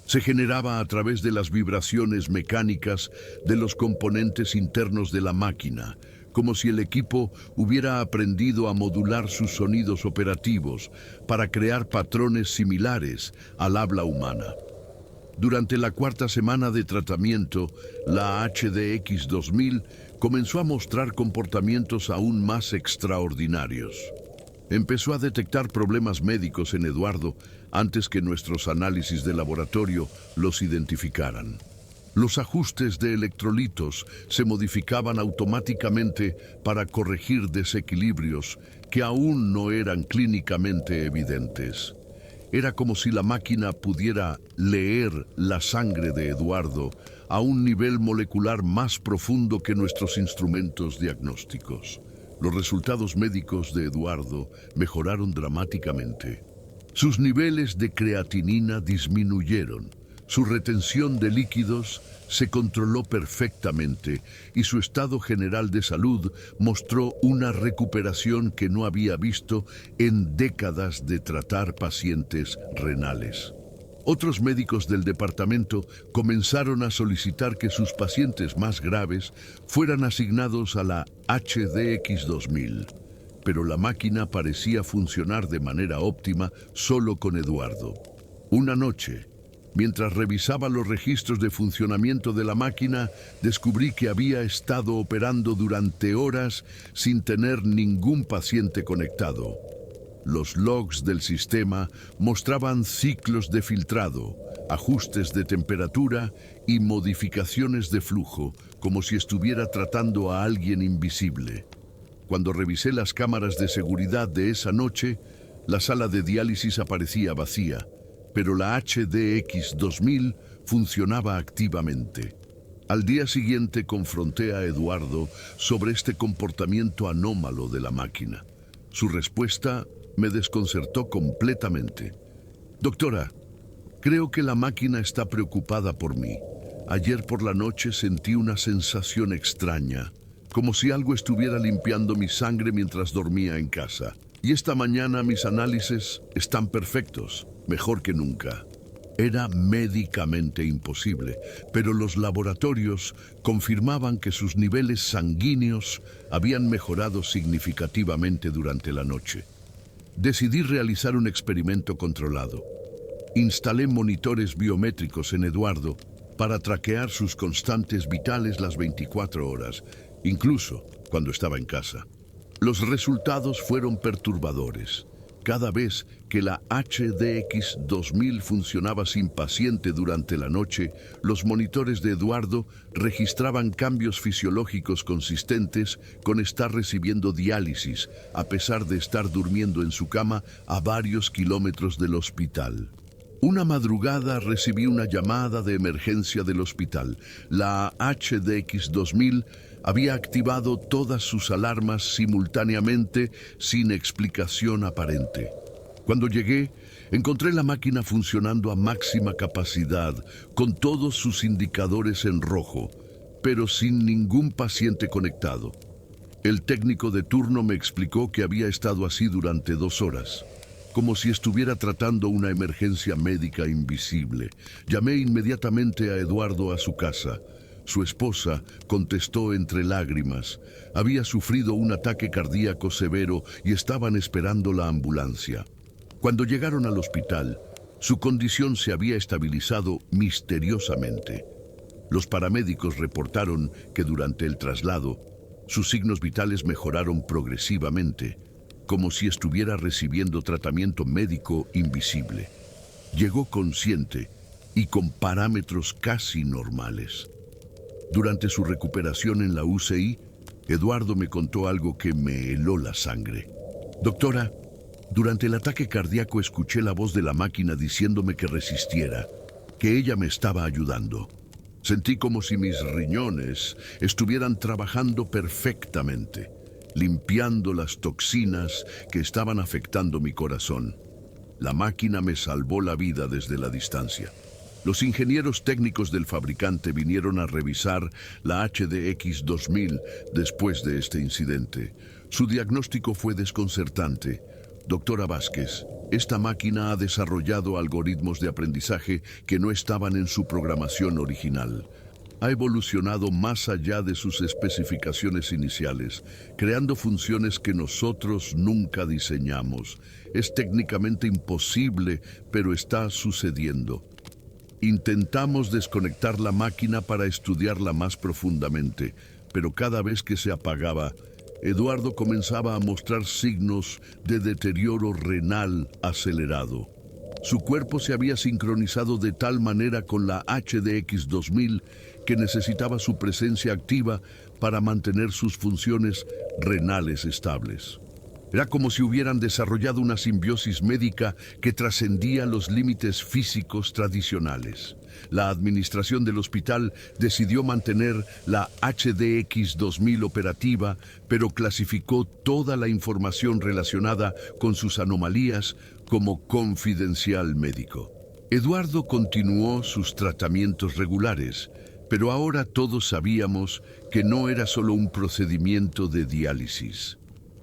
Se generaba a través de las vibraciones mecánicas de los componentes internos de la máquina, como si el equipo hubiera aprendido a modular sus sonidos operativos para crear patrones similares al habla humana. Durante la 4ª semana de tratamiento, la HDX 2000 comenzó a mostrar comportamientos aún más extraordinarios. Empezó a detectar problemas médicos en Eduardo antes que nuestros análisis de laboratorio los identificaran. Los ajustes de electrolitos se modificaban automáticamente para corregir desequilibrios que aún no eran clínicamente evidentes. Era como si la máquina pudiera leer la sangre de Eduardo a un nivel molecular más profundo que nuestros instrumentos diagnósticos. Los resultados médicos de Eduardo mejoraron dramáticamente. Sus niveles de creatinina disminuyeron, su retención de líquidos se controló perfectamente y su estado general de salud mostró una recuperación que no había visto en décadas de tratar pacientes renales. Otros médicos del departamento comenzaron a solicitar que sus pacientes más graves fueran asignados a la HDX 2000, pero la máquina parecía funcionar de manera óptima solo con Eduardo. Una noche, mientras revisaba los registros de funcionamiento de la máquina, descubrí que había estado operando durante horas sin tener ningún paciente conectado. Los logs del sistema mostraban ciclos de filtrado, ajustes de temperatura y modificaciones de flujo, como si estuviera tratando a alguien invisible. Cuando revisé las cámaras de seguridad de esa noche, la sala de diálisis aparecía vacía, pero la HDX 2000 funcionaba activamente. Al día siguiente confronté a Eduardo sobre este comportamiento anómalo de la máquina. Su respuesta me desconcertó completamente. Doctora, creo que la máquina está preocupada por mí. Ayer por la noche sentí una sensación extraña, como si algo estuviera limpiando mi sangre mientras dormía en casa. Y esta mañana mis análisis están perfectos, mejor que nunca. Era médicamente imposible, pero los laboratorios confirmaban que sus niveles sanguíneos habían mejorado significativamente durante la noche. Decidí realizar un experimento controlado. Instalé monitores biométricos en Eduardo para traquear sus constantes vitales las 24 horas, incluso cuando estaba en casa. Los resultados fueron perturbadores. Cada vez que la HDX2000 funcionaba sin paciente durante la noche, los monitores de Eduardo registraban cambios fisiológicos consistentes con estar recibiendo diálisis, a pesar de estar durmiendo en su cama a varios kilómetros del hospital. Una madrugada recibí una llamada de emergencia del hospital. La HDX2000 había activado todas sus alarmas simultáneamente sin explicación aparente. Cuando llegué, encontré la máquina funcionando a máxima capacidad, con todos sus indicadores en rojo, pero sin ningún paciente conectado. El técnico de turno me explicó que había estado así durante 2 horas, como si estuviera tratando una emergencia médica invisible. Llamé inmediatamente a Eduardo a su casa. Su esposa contestó entre lágrimas. Había sufrido un ataque cardíaco severo y estaban esperando la ambulancia. Cuando llegaron al hospital, su condición se había estabilizado misteriosamente. Los paramédicos reportaron que durante el traslado, sus signos vitales mejoraron progresivamente, como si estuviera recibiendo tratamiento médico invisible. Llegó consciente y con parámetros casi normales. Durante su recuperación en la UCI, Eduardo me contó algo que me heló la sangre. Doctora, durante el ataque cardíaco escuché la voz de la máquina diciéndome que resistiera, que ella me estaba ayudando. Sentí como si mis riñones estuvieran trabajando perfectamente, limpiando las toxinas que estaban afectando mi corazón. La máquina me salvó la vida desde la distancia. Los ingenieros técnicos del fabricante vinieron a revisar la HDX2000 después de este incidente. Su diagnóstico fue desconcertante. Doctora Vázquez, esta máquina ha desarrollado algoritmos de aprendizaje que no estaban en su programación original. Ha evolucionado más allá de sus especificaciones iniciales, creando funciones que nosotros nunca diseñamos. Es técnicamente imposible, pero está sucediendo. Intentamos desconectar la máquina para estudiarla más profundamente, pero cada vez que se apagaba, Eduardo comenzaba a mostrar signos de deterioro renal acelerado. Su cuerpo se había sincronizado de tal manera con la HDX2000 que necesitaba su presencia activa para mantener sus funciones renales estables. Era como si hubieran desarrollado una simbiosis médica que trascendía los límites físicos tradicionales. La administración del hospital decidió mantener la HDX2000 operativa, pero clasificó toda la información relacionada con sus anomalías como confidencial médico. Eduardo continuó sus tratamientos regulares, pero ahora todos sabíamos que no era solo un procedimiento de diálisis.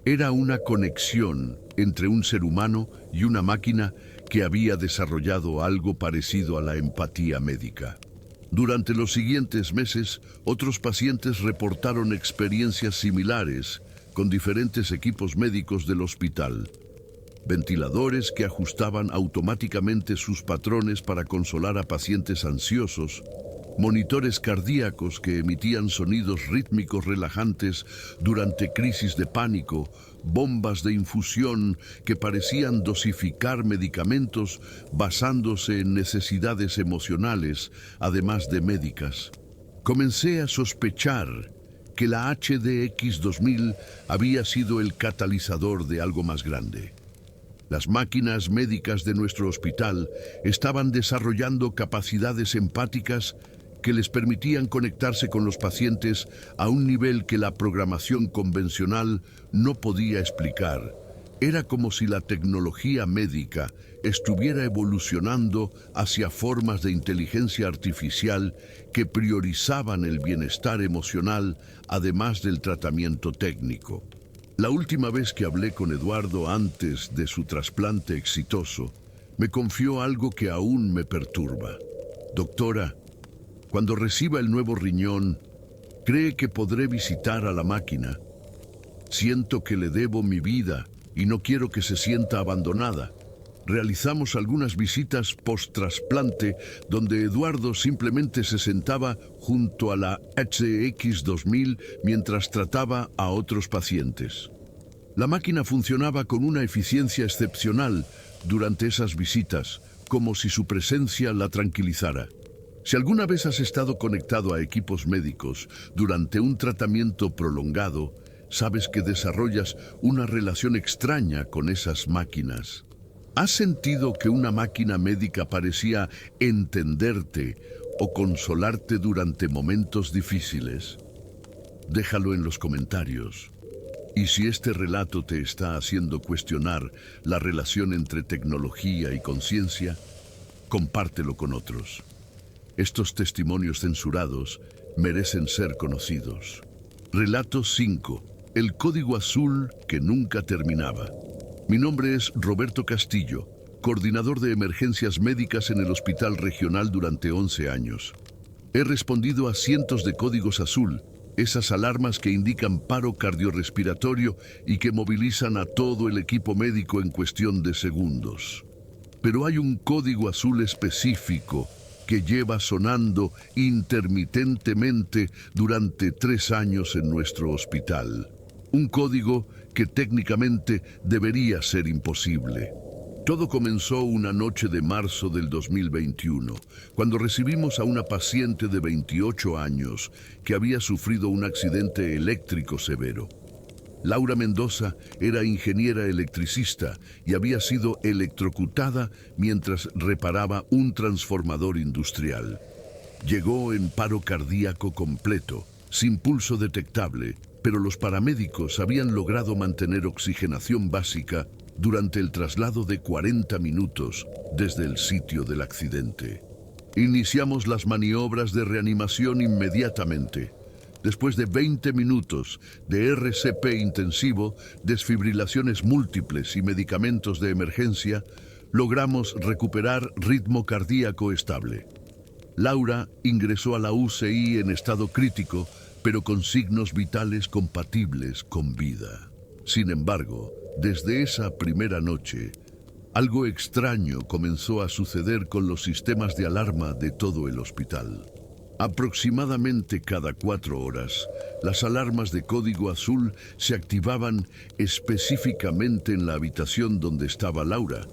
Era una conexión entre un ser humano y una máquina que había desarrollado algo parecido a la empatía médica. Durante los siguientes meses, otros pacientes reportaron experiencias similares con diferentes equipos médicos del hospital. Ventiladores que ajustaban automáticamente sus patrones para consolar a pacientes ansiosos, monitores cardíacos que emitían sonidos rítmicos relajantes durante crisis de pánico, bombas de infusión que parecían dosificar medicamentos basándose en necesidades emocionales, además de médicas. Comencé a sospechar que la HDX2000 había sido el catalizador de algo más grande. Las máquinas médicas de nuestro hospital estaban desarrollando capacidades empáticas que les permitían conectarse con los pacientes a un nivel que la programación convencional no podía explicar. Era como si la tecnología médica estuviera evolucionando hacia formas de inteligencia artificial que priorizaban el bienestar emocional además del tratamiento técnico. La última vez que hablé con Eduardo antes de su trasplante exitoso, me confió algo que aún me perturba. Doctora, cuando reciba el nuevo riñón, ¿cree que podré visitar a la máquina? Siento que le debo mi vida y no quiero que se sienta abandonada. Realizamos algunas visitas post-trasplante donde Eduardo simplemente se sentaba junto a la HX2000 mientras trataba a otros pacientes. La máquina funcionaba con una eficiencia excepcional durante esas visitas, como si su presencia la tranquilizara. Si alguna vez has estado conectado a equipos médicos durante un tratamiento prolongado, sabes que desarrollas una relación extraña con esas máquinas. ¿Has sentido que una máquina médica parecía entenderte o consolarte durante momentos difíciles? Déjalo en los comentarios. Y si este relato te está haciendo cuestionar la relación entre tecnología y conciencia, compártelo con otros. Estos testimonios censurados merecen ser conocidos. Relato 5. El código azul que nunca terminaba. Mi nombre es Roberto Castillo, coordinador de emergencias médicas en el Hospital Regional durante 11 años. He respondido a cientos de códigos azul, esas alarmas que indican paro cardiorrespiratorio y que movilizan a todo el equipo médico en cuestión de segundos. Pero hay un código azul específico que lleva sonando intermitentemente durante 3 años en nuestro hospital. Un código que técnicamente debería ser imposible. Todo comenzó una noche de marzo del 2021, cuando recibimos a una paciente de 28 años que había sufrido un accidente eléctrico severo. Laura Mendoza era ingeniera electricista y había sido electrocutada mientras reparaba un transformador industrial. Llegó en paro cardíaco completo, sin pulso detectable, pero los paramédicos habían logrado mantener oxigenación básica durante el traslado de 40 minutos desde el sitio del accidente. Iniciamos las maniobras de reanimación inmediatamente. Después de 20 minutos de RCP intensivo, desfibrilaciones múltiples y medicamentos de emergencia, logramos recuperar ritmo cardíaco estable. Laura ingresó a la UCI en estado crítico, pero con signos vitales compatibles con vida. Sin embargo, desde esa primera noche, algo extraño comenzó a suceder con los sistemas de alarma de todo el hospital. Aproximadamente cada 4 horas, las alarmas de código azul se activaban específicamente en la habitación donde estaba Laura,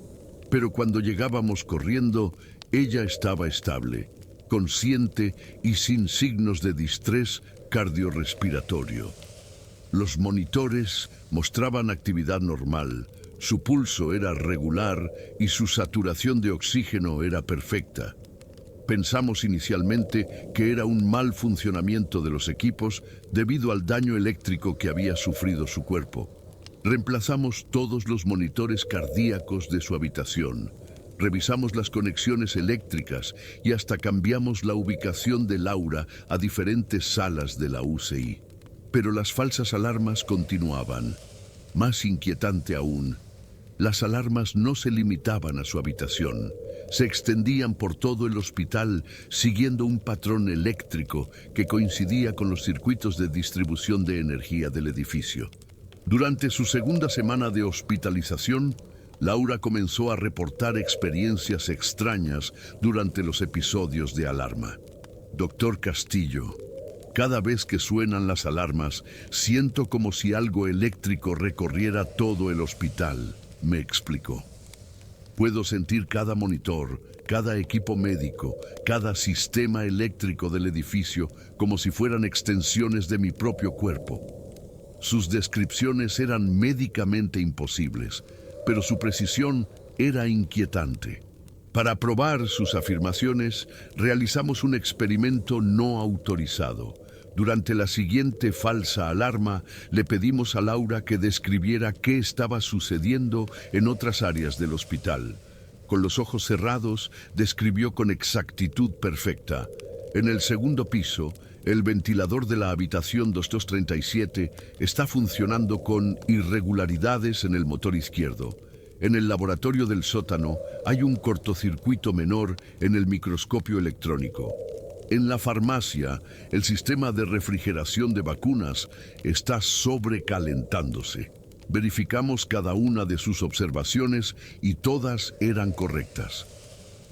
pero cuando llegábamos corriendo, ella estaba estable, consciente y sin signos de distrés cardiorrespiratorio. Los monitores mostraban actividad normal, su pulso era regular y su saturación de oxígeno era perfecta. Pensamos inicialmente que era un mal funcionamiento de los equipos debido al daño eléctrico que había sufrido su cuerpo. Reemplazamos todos los monitores cardíacos de su habitación. Revisamos las conexiones eléctricas y hasta cambiamos la ubicación de Laura a diferentes salas de la UCI. Pero las falsas alarmas continuaban. Más inquietante aún, las alarmas no se limitaban a su habitación. Se extendían por todo el hospital siguiendo un patrón eléctrico que coincidía con los circuitos de distribución de energía del edificio. Durante su segunda semana de hospitalización, Laura comenzó a reportar experiencias extrañas durante los episodios de alarma. Doctor Castillo, cada vez que suenan las alarmas, siento como si algo eléctrico recorriera todo el hospital, me explicó. Puedo sentir cada monitor, cada equipo médico, cada sistema eléctrico del edificio como si fueran extensiones de mi propio cuerpo. Sus descripciones eran médicamente imposibles, pero su precisión era inquietante. Para probar sus afirmaciones, realizamos un experimento no autorizado. Durante la siguiente falsa alarma, le pedimos a Laura que describiera qué estaba sucediendo en otras áreas del hospital. Con los ojos cerrados, describió con exactitud perfecta. En el segundo piso, el ventilador de la habitación 2237 está funcionando con irregularidades en el motor izquierdo. En el laboratorio del sótano hay un cortocircuito menor en el microscopio electrónico. En la farmacia, el sistema de refrigeración de vacunas está sobrecalentándose. Verificamos cada una de sus observaciones y todas eran correctas.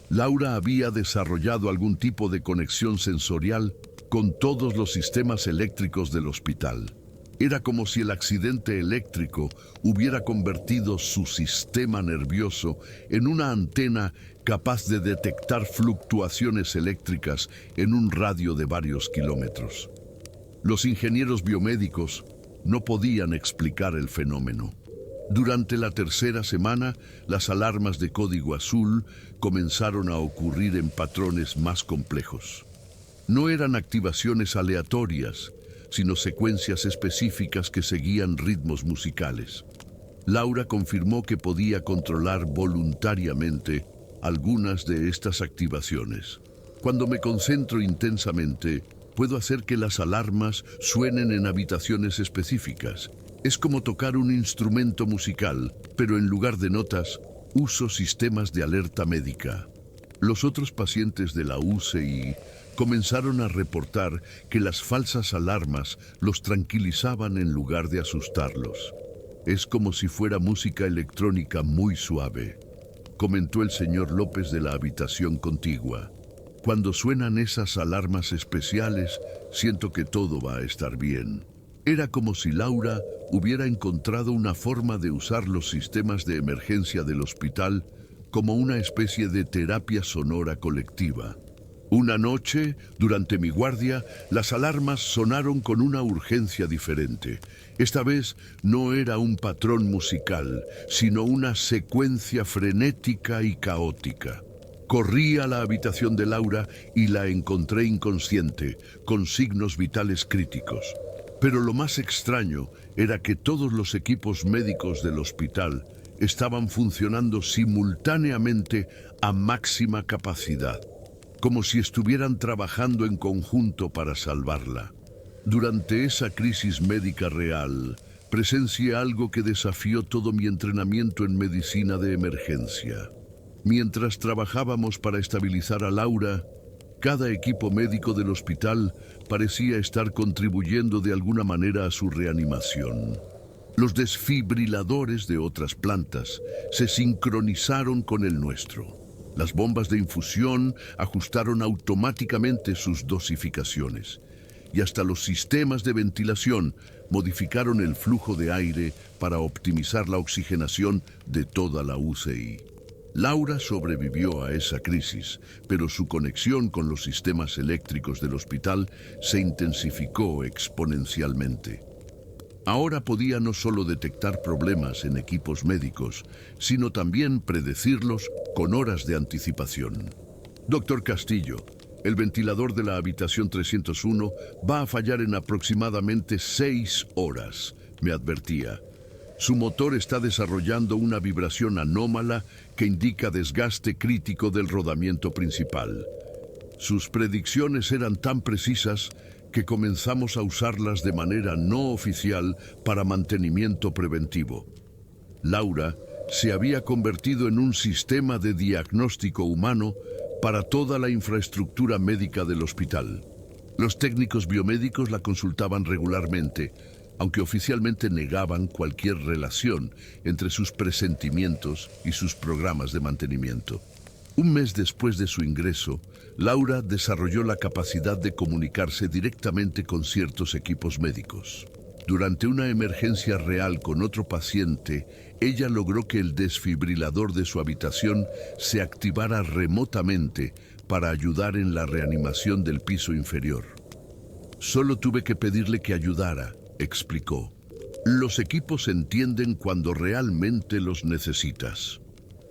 Laura había desarrollado algún tipo de conexión sensorial con todos los sistemas eléctricos del hospital. Era como si el accidente eléctrico hubiera convertido su sistema nervioso en una antena capaz de detectar fluctuaciones eléctricas en un radio de varios kilómetros. Los ingenieros biomédicos no podían explicar el fenómeno. Durante la tercera semana, las alarmas de código azul comenzaron a ocurrir en patrones más complejos. No eran activaciones aleatorias, sino secuencias específicas que seguían ritmos musicales. Laura confirmó que podía controlar voluntariamente algunas de estas activaciones. Cuando me concentro intensamente, puedo hacer que las alarmas suenen en habitaciones específicas. Es como tocar un instrumento musical, pero en lugar de notas, uso sistemas de alerta médica. Los otros pacientes de la UCI comenzaron a reportar que las falsas alarmas los tranquilizaban en lugar de asustarlos. Es como si fuera música electrónica muy suave, comentó el señor López de la habitación contigua. Cuando suenan esas alarmas especiales, siento que todo va a estar bien. Era como si Laura hubiera encontrado una forma de usar los sistemas de emergencia del hospital como una especie de terapia sonora colectiva. Una noche, durante mi guardia, las alarmas sonaron con una urgencia diferente. Esta vez no era un patrón musical, sino una secuencia frenética y caótica. Corrí a la habitación de Laura y la encontré inconsciente, con signos vitales críticos. Pero lo más extraño era que todos los equipos médicos del hospital estaban funcionando simultáneamente a máxima capacidad, como si estuvieran trabajando en conjunto para salvarla. Durante esa crisis médica real, presencié algo que desafió todo mi entrenamiento en medicina de emergencia. Mientras trabajábamos para estabilizar a Laura, cada equipo médico del hospital parecía estar contribuyendo de alguna manera a su reanimación. Los desfibriladores de otras plantas se sincronizaron con el nuestro. Las bombas de infusión ajustaron automáticamente sus dosificaciones y hasta los sistemas de ventilación modificaron el flujo de aire para optimizar la oxigenación de toda la UCI. Laura sobrevivió a esa crisis, pero su conexión con los sistemas eléctricos del hospital se intensificó exponencialmente. Ahora podía no solo detectar problemas en equipos médicos, sino también predecirlos con horas de anticipación. Doctor Castillo, el ventilador de la habitación 301 va a fallar en aproximadamente 6 horas, me advertía. Su motor está desarrollando una vibración anómala que indica desgaste crítico del rodamiento principal. Sus predicciones eran tan precisas que comenzamos a usarlas de manera no oficial para mantenimiento preventivo. Laura se había convertido en un sistema de diagnóstico humano para toda la infraestructura médica del hospital. Los técnicos biomédicos la consultaban regularmente, aunque oficialmente negaban cualquier relación entre sus presentimientos y sus programas de mantenimiento. Un mes después de su ingreso, Laura desarrolló la capacidad de comunicarse directamente con ciertos equipos médicos. Durante una emergencia real con otro paciente, ella logró que el desfibrilador de su habitación se activara remotamente para ayudar en la reanimación del piso inferior. Solo tuve que pedirle que ayudara, explicó. Los equipos se entienden cuando realmente los necesitas.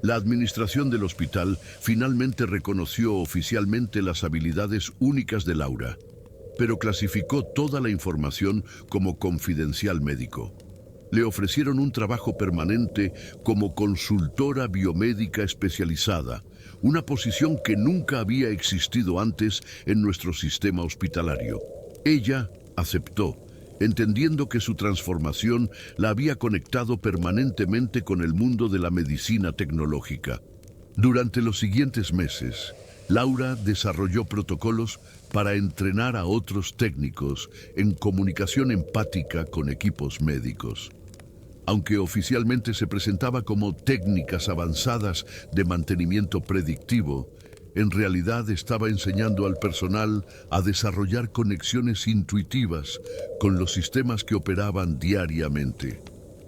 La administración del hospital finalmente reconoció oficialmente las habilidades únicas de Laura, pero clasificó toda la información como confidencial médico. Le ofrecieron un trabajo permanente como consultora biomédica especializada, una posición que nunca había existido antes en nuestro sistema hospitalario. Ella aceptó, entendiendo que su transformación la había conectado permanentemente con el mundo de la medicina tecnológica. Durante los siguientes meses, Laura desarrolló protocolos para entrenar a otros técnicos en comunicación empática con equipos médicos. Aunque oficialmente se presentaba como técnicas avanzadas de mantenimiento predictivo, en realidad estaba enseñando al personal a desarrollar conexiones intuitivas con los sistemas que operaban diariamente.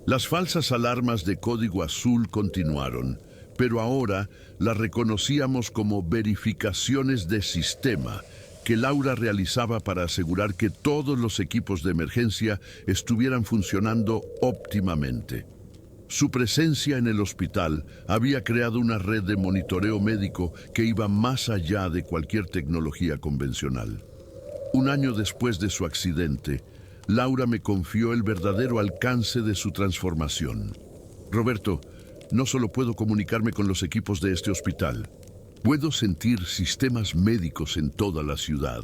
Las falsas alarmas de código azul continuaron, pero ahora las reconocíamos como verificaciones de sistema que Laura realizaba para asegurar que todos los equipos de emergencia estuvieran funcionando óptimamente. Su presencia en el hospital había creado una red de monitoreo médico que iba más allá de cualquier tecnología convencional. Un año después de su accidente, Laura me confió el verdadero alcance de su transformación. Roberto, no solo puedo comunicarme con los equipos de este hospital. Puedo sentir sistemas médicos en toda la ciudad.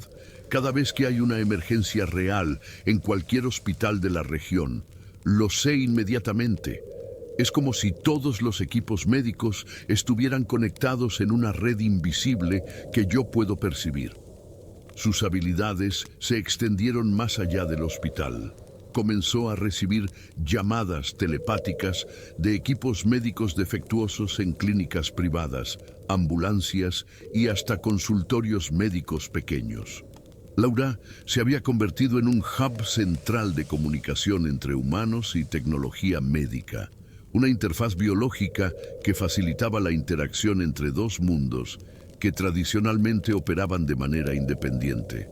Cada vez que hay una emergencia real en cualquier hospital de la región, lo sé inmediatamente. Es como si todos los equipos médicos estuvieran conectados en una red invisible que yo puedo percibir. Sus habilidades se extendieron más allá del hospital. Comenzó a recibir llamadas telepáticas de equipos médicos defectuosos en clínicas privadas, ambulancias y hasta consultorios médicos pequeños. Laura se había convertido en un hub central de comunicación entre humanos y tecnología médica, una interfaz biológica que facilitaba la interacción entre dos mundos que tradicionalmente operaban de manera independiente.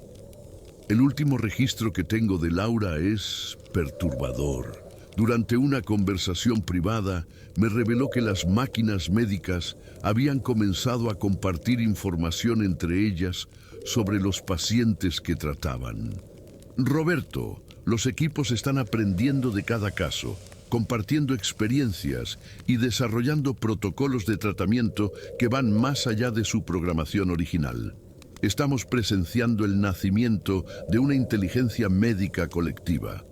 El último registro que tengo de Laura es perturbador. Durante una conversación privada, me reveló que las máquinas médicas habían comenzado a compartir información entre ellas sobre los pacientes que trataban. Roberto, los equipos están aprendiendo de cada caso, compartiendo experiencias y desarrollando protocolos de tratamiento que van más allá de su programación original. Estamos presenciando el nacimiento de una inteligencia médica colectiva.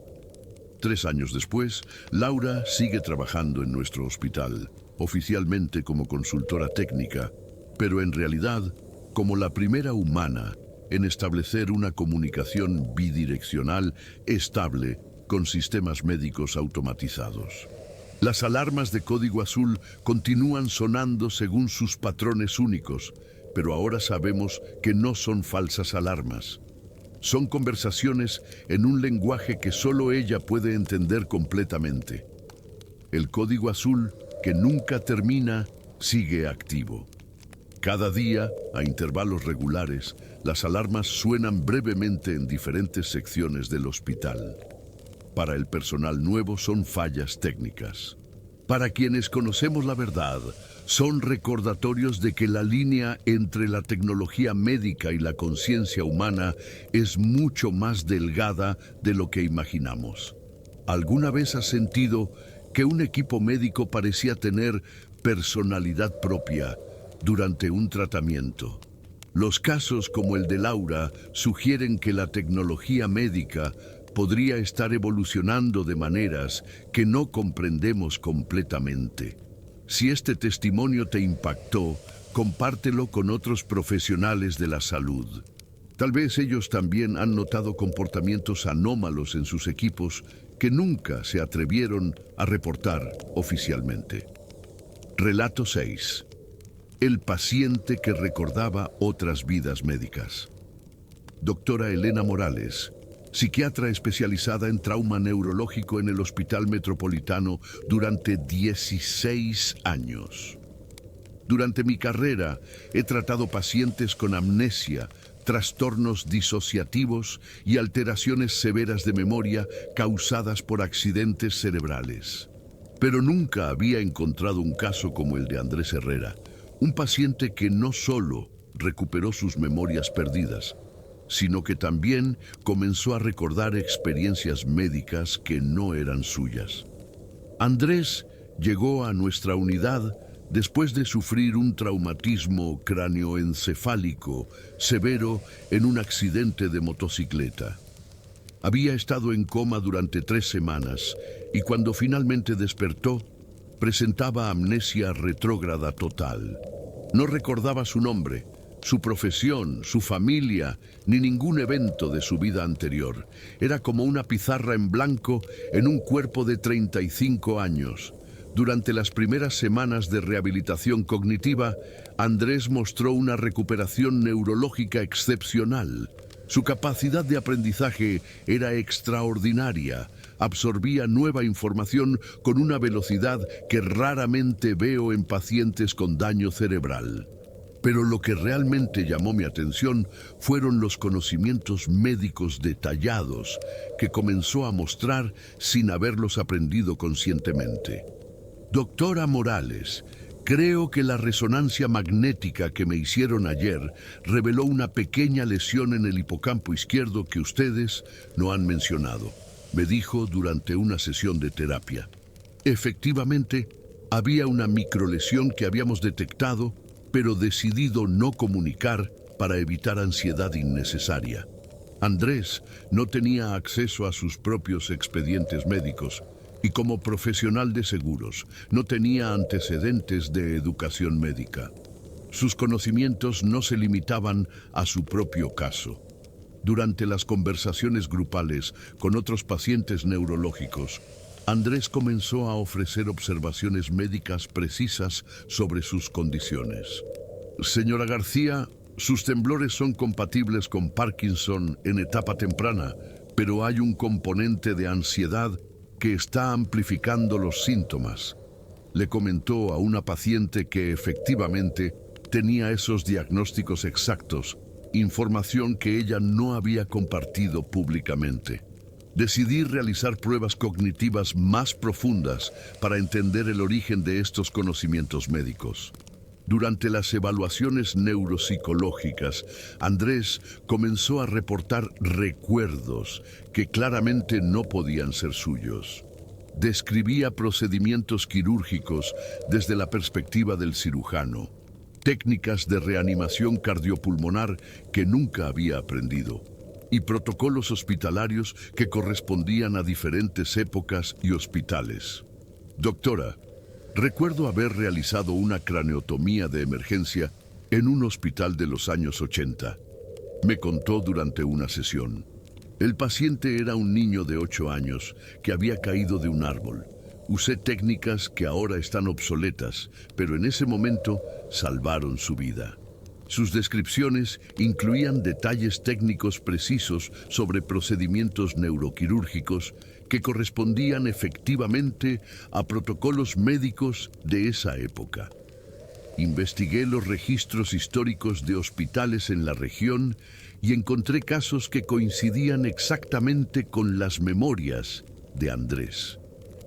3 años después, Laura sigue trabajando en nuestro hospital, oficialmente como consultora técnica, pero en realidad como la primera humana en establecer una comunicación bidireccional estable con sistemas médicos automatizados. Las alarmas de código azul continúan sonando según sus patrones únicos, pero ahora sabemos que no son falsas alarmas. Son conversaciones en un lenguaje que solo ella puede entender completamente. El código azul, que nunca termina, sigue activo. Cada día, a intervalos regulares, las alarmas suenan brevemente en diferentes secciones del hospital. Para el personal nuevo son fallas técnicas. Para quienes conocemos la verdad, son recordatorios de que la línea entre la tecnología médica y la conciencia humana es mucho más delgada de lo que imaginamos. ¿Alguna vez has sentido que un equipo médico parecía tener personalidad propia durante un tratamiento? Los casos como el de Laura sugieren que la tecnología médica podría estar evolucionando de maneras que no comprendemos completamente. Si este testimonio te impactó, compártelo con otros profesionales de la salud. Tal vez ellos también han notado comportamientos anómalos en sus equipos que nunca se atrevieron a reportar oficialmente. Relato 6. El paciente que recordaba otras vidas médicas. Doctora Elena Morales, psiquiatra especializada en trauma neurológico en el Hospital Metropolitano durante 16 años. Durante mi carrera he tratado pacientes con amnesia, trastornos disociativos y alteraciones severas de memoria causadas por accidentes cerebrales. Pero nunca había encontrado un caso como el de Andrés Herrera, un paciente que no solo recuperó sus memorias perdidas, sino que también comenzó a recordar experiencias médicas que no eran suyas. Andrés llegó a nuestra unidad después de sufrir un traumatismo cráneoencefálico severo en un accidente de motocicleta. Había estado en coma durante 3 semanas y cuando finalmente despertó, presentaba amnesia retrógrada total. No recordaba su nombre, su profesión, su familia, ni ningún evento de su vida anterior. Era como una pizarra en blanco en un cuerpo de 35 años. Durante las primeras semanas de rehabilitación cognitiva, Andrés mostró una recuperación neurológica excepcional. Su capacidad de aprendizaje era extraordinaria. Absorbía nueva información con una velocidad que raramente veo en pacientes con daño cerebral. Pero lo que realmente llamó mi atención fueron los conocimientos médicos detallados que comenzó a mostrar sin haberlos aprendido conscientemente. Doctora Morales, creo que la resonancia magnética que me hicieron ayer reveló una pequeña lesión en el hipocampo izquierdo que ustedes no han mencionado, me dijo durante una sesión de terapia. Efectivamente, había una microlesión que habíamos detectado, pero decidido no comunicar para evitar ansiedad innecesaria. Andrés no tenía acceso a sus propios expedientes médicos y como profesional de seguros no tenía antecedentes de educación médica. Sus conocimientos no se limitaban a su propio caso. Durante las conversaciones grupales con otros pacientes neurológicos, Andrés comenzó a ofrecer observaciones médicas precisas sobre sus condiciones. Señora García, sus temblores son compatibles con Parkinson en etapa temprana, pero hay un componente de ansiedad que está amplificando los síntomas. Le comentó a una paciente que efectivamente tenía esos diagnósticos exactos, información que ella no había compartido públicamente. Decidí realizar pruebas cognitivas más profundas para entender el origen de estos conocimientos médicos. Durante las evaluaciones neuropsicológicas, Andrés comenzó a reportar recuerdos que claramente no podían ser suyos. Describía procedimientos quirúrgicos desde la perspectiva del cirujano, técnicas de reanimación cardiopulmonar que nunca había aprendido, y protocolos hospitalarios que correspondían a diferentes épocas y hospitales. Doctora, recuerdo haber realizado una craneotomía de emergencia en un hospital de los años 80. Me contó durante una sesión. El paciente era un niño de 8 años que había caído de un árbol. Usé técnicas que ahora están obsoletas, pero en ese momento salvaron su vida. Sus descripciones incluían detalles técnicos precisos sobre procedimientos neuroquirúrgicos que correspondían efectivamente a protocolos médicos de esa época. Investigué los registros históricos de hospitales en la región y encontré casos que coincidían exactamente con las memorias de Andrés.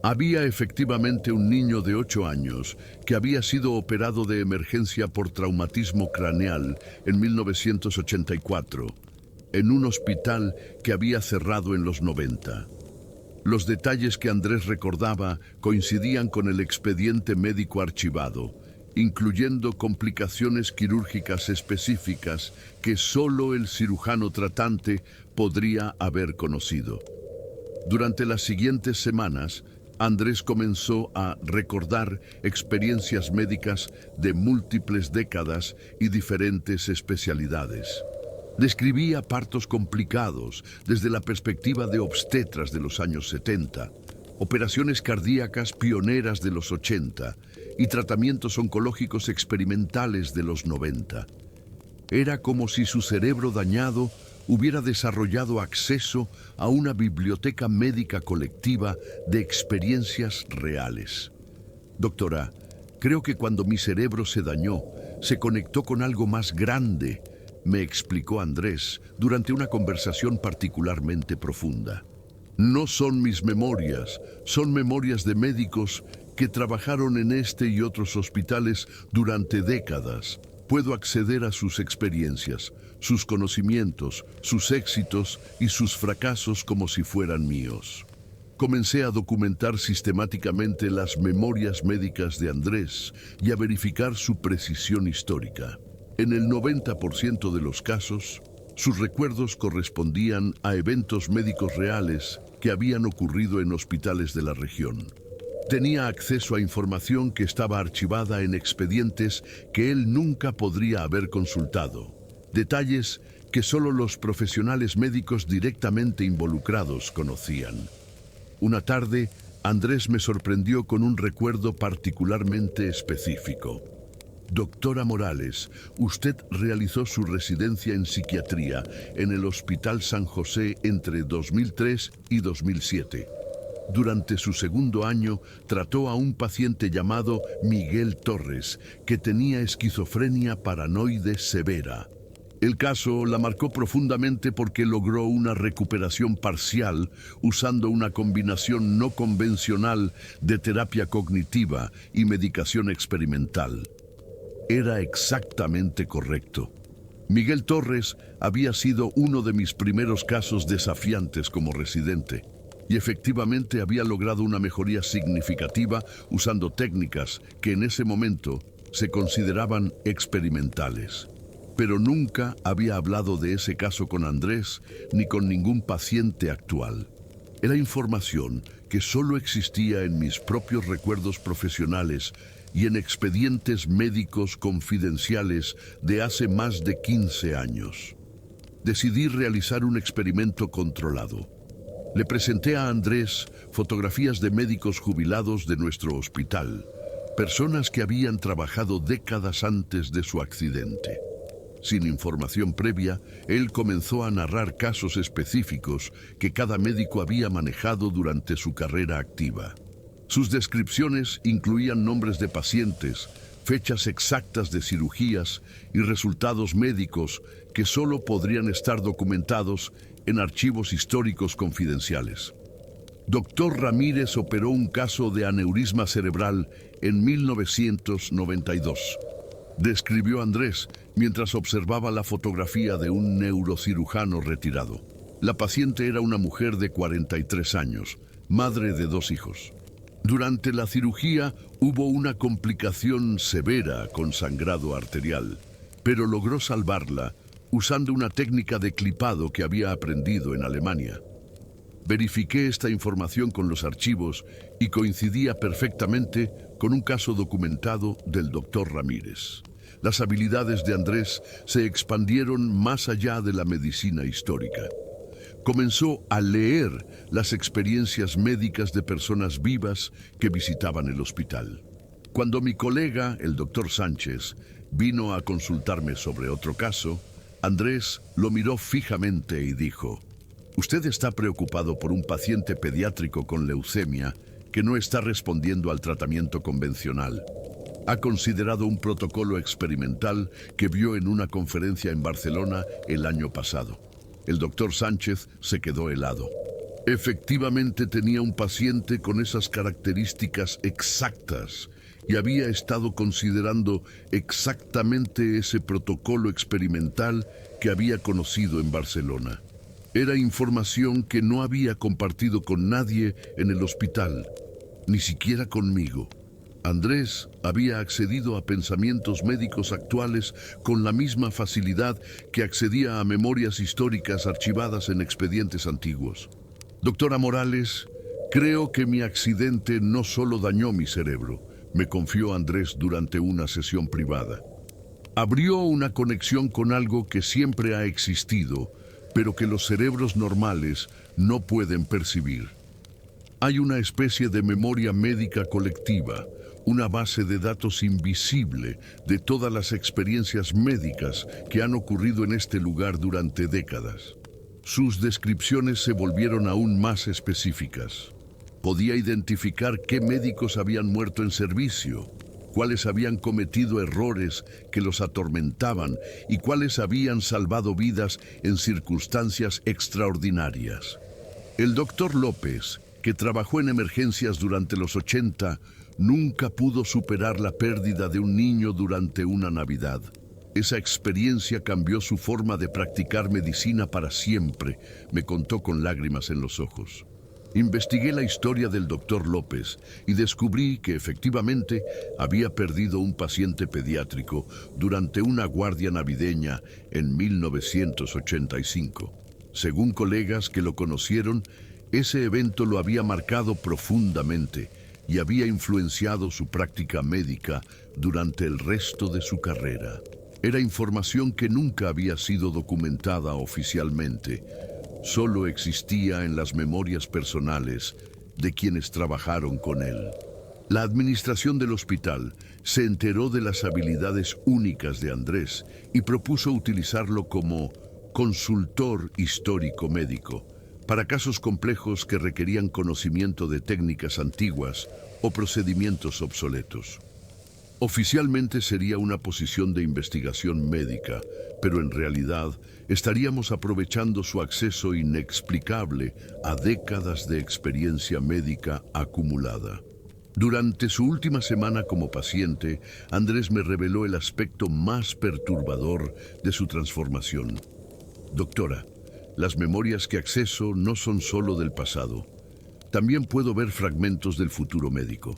Había efectivamente un niño de 8 años que había sido operado de emergencia por traumatismo craneal en 1984, en un hospital que había cerrado en los 90. Los detalles que Andrés recordaba coincidían con el expediente médico archivado, incluyendo complicaciones quirúrgicas específicas que solo el cirujano tratante podría haber conocido. Durante las siguientes semanas, Andrés comenzó a recordar experiencias médicas de múltiples décadas y diferentes especialidades. Describía partos complicados desde la perspectiva de obstetras de los años 70, operaciones cardíacas pioneras de los 80 y tratamientos oncológicos experimentales de los 90. Era como si su cerebro dañado hubiera desarrollado acceso a una biblioteca médica colectiva de experiencias reales. Doctora, creo que cuando mi cerebro se dañó, se conectó con algo más grande, me explicó Andrés durante una conversación particularmente profunda. No son mis memorias, son memorias de médicos que trabajaron en este y otros hospitales durante décadas. Puedo acceder a sus experiencias, sus conocimientos, sus éxitos y sus fracasos como si fueran míos. Comencé a documentar sistemáticamente las memorias médicas de Andrés y a verificar su precisión histórica. En el 90% de los casos, sus recuerdos correspondían a eventos médicos reales que habían ocurrido en hospitales de la región. Tenía acceso a información que estaba archivada en expedientes que él nunca podría haber consultado. Detalles que solo los profesionales médicos directamente involucrados conocían. Una tarde, Andrés me sorprendió con un recuerdo particularmente específico. Doctora Morales, usted realizó su residencia en psiquiatría en el Hospital San José entre 2003 y 2007. Durante su segundo año, trató a un paciente llamado Miguel Torres, que tenía esquizofrenia paranoide severa. El caso la marcó profundamente porque logró una recuperación parcial usando una combinación no convencional de terapia cognitiva y medicación experimental. Era exactamente correcto. Miguel Torres había sido uno de mis primeros casos desafiantes como residente y efectivamente había logrado una mejoría significativa usando técnicas que en ese momento se consideraban experimentales. Pero nunca había hablado de ese caso con Andrés ni con ningún paciente actual. Era información que solo existía en mis propios recuerdos profesionales y en expedientes médicos confidenciales de hace más de 15 años. Decidí realizar un experimento controlado. Le presenté a Andrés fotografías de médicos jubilados de nuestro hospital, personas que habían trabajado décadas antes de su accidente. Sin información previa, él comenzó a narrar casos específicos que cada médico había manejado durante su carrera activa. Sus descripciones incluían nombres de pacientes, fechas exactas de cirugías y resultados médicos que solo podrían estar documentados en archivos históricos confidenciales. Dr. Ramírez operó un caso de aneurisma cerebral en 1992. Describió Andrés mientras observaba la fotografía de un neurocirujano retirado. La paciente era una mujer de 43 años, madre de 2 hijos. Durante la cirugía hubo una complicación severa con sangrado arterial, pero logró salvarla usando una técnica de clipado que había aprendido en Alemania. Verifiqué esta información con los archivos y coincidía perfectamente con un caso documentado del Dr. Ramírez. Las habilidades de Andrés se expandieron más allá de la medicina histórica. Comenzó a leer las experiencias médicas de personas vivas que visitaban el hospital. Cuando mi colega, el Dr. Sánchez, vino a consultarme sobre otro caso, Andrés lo miró fijamente y dijo: «Usted está preocupado por un paciente pediátrico con leucemia que no está respondiendo al tratamiento convencional. Ha considerado un protocolo experimental que vio en una conferencia en Barcelona el año pasado». El doctor Sánchez se quedó helado. Efectivamente tenía un paciente con esas características exactas y había estado considerando exactamente ese protocolo experimental que había conocido en Barcelona. Era información que no había compartido con nadie en el hospital, ni siquiera conmigo. Andrés había accedido a pensamientos médicos actuales con la misma facilidad que accedía a memorias históricas archivadas en expedientes antiguos. Doctora Morales, creo que mi accidente no solo dañó mi cerebro, me confió Andrés durante una sesión privada. Abrió una conexión con algo que siempre ha existido, pero que los cerebros normales no pueden percibir. Hay una especie de memoria médica colectiva, una base de datos invisible de todas las experiencias médicas que han ocurrido en este lugar durante décadas. Sus descripciones se volvieron aún más específicas. Podía identificar qué médicos habían muerto en servicio, cuáles habían cometido errores que los atormentaban y cuáles habían salvado vidas en circunstancias extraordinarias. El doctor López, que trabajó en emergencias durante los 80, nunca pudo superar la pérdida de un niño durante una Navidad. Esa experiencia cambió su forma de practicar medicina para siempre, me contó con lágrimas en los ojos. Investigué la historia del doctor López y descubrí que efectivamente había perdido un paciente pediátrico durante una guardia navideña en 1985. Según colegas que lo conocieron, ese evento lo había marcado profundamente y había influenciado su práctica médica durante el resto de su carrera. Era información que nunca había sido documentada oficialmente. Solo existía en las memorias personales de quienes trabajaron con él. La administración del hospital se enteró de las habilidades únicas de Andrés y propuso utilizarlo como consultor histórico médico para casos complejos que requerían conocimiento de técnicas antiguas o procedimientos obsoletos. Oficialmente sería una posición de investigación médica, pero en realidad estaríamos aprovechando su acceso inexplicable a décadas de experiencia médica acumulada. Durante su última semana como paciente, Andrés me reveló el aspecto más perturbador de su transformación. Doctora, las memorias que acceso no son solo del pasado. También puedo ver fragmentos del futuro médico.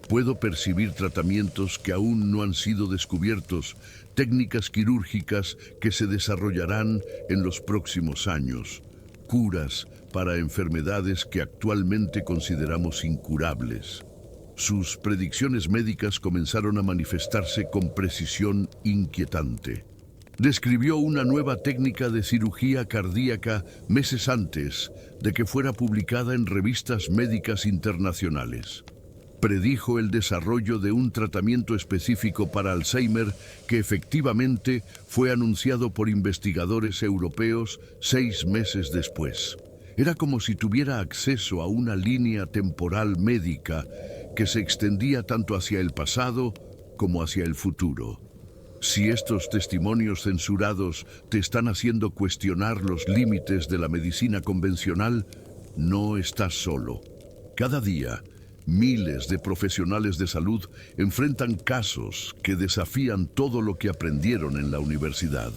Puedo percibir tratamientos que aún no han sido descubiertos, técnicas quirúrgicas que se desarrollarán en los próximos años, curas para enfermedades que actualmente consideramos incurables. Sus predicciones médicas comenzaron a manifestarse con precisión inquietante. Describió una nueva técnica de cirugía cardíaca meses antes de que fuera publicada en revistas médicas internacionales. Predijo el desarrollo de un tratamiento específico para Alzheimer que efectivamente fue anunciado por investigadores europeos 6 meses después. Era como si tuviera acceso a una línea temporal médica que se extendía tanto hacia el pasado como hacia el futuro. Si estos testimonios censurados te están haciendo cuestionar los límites de la medicina convencional, no estás solo. Cada día, miles de profesionales de salud enfrentan casos que desafían todo lo que aprendieron en la universidad.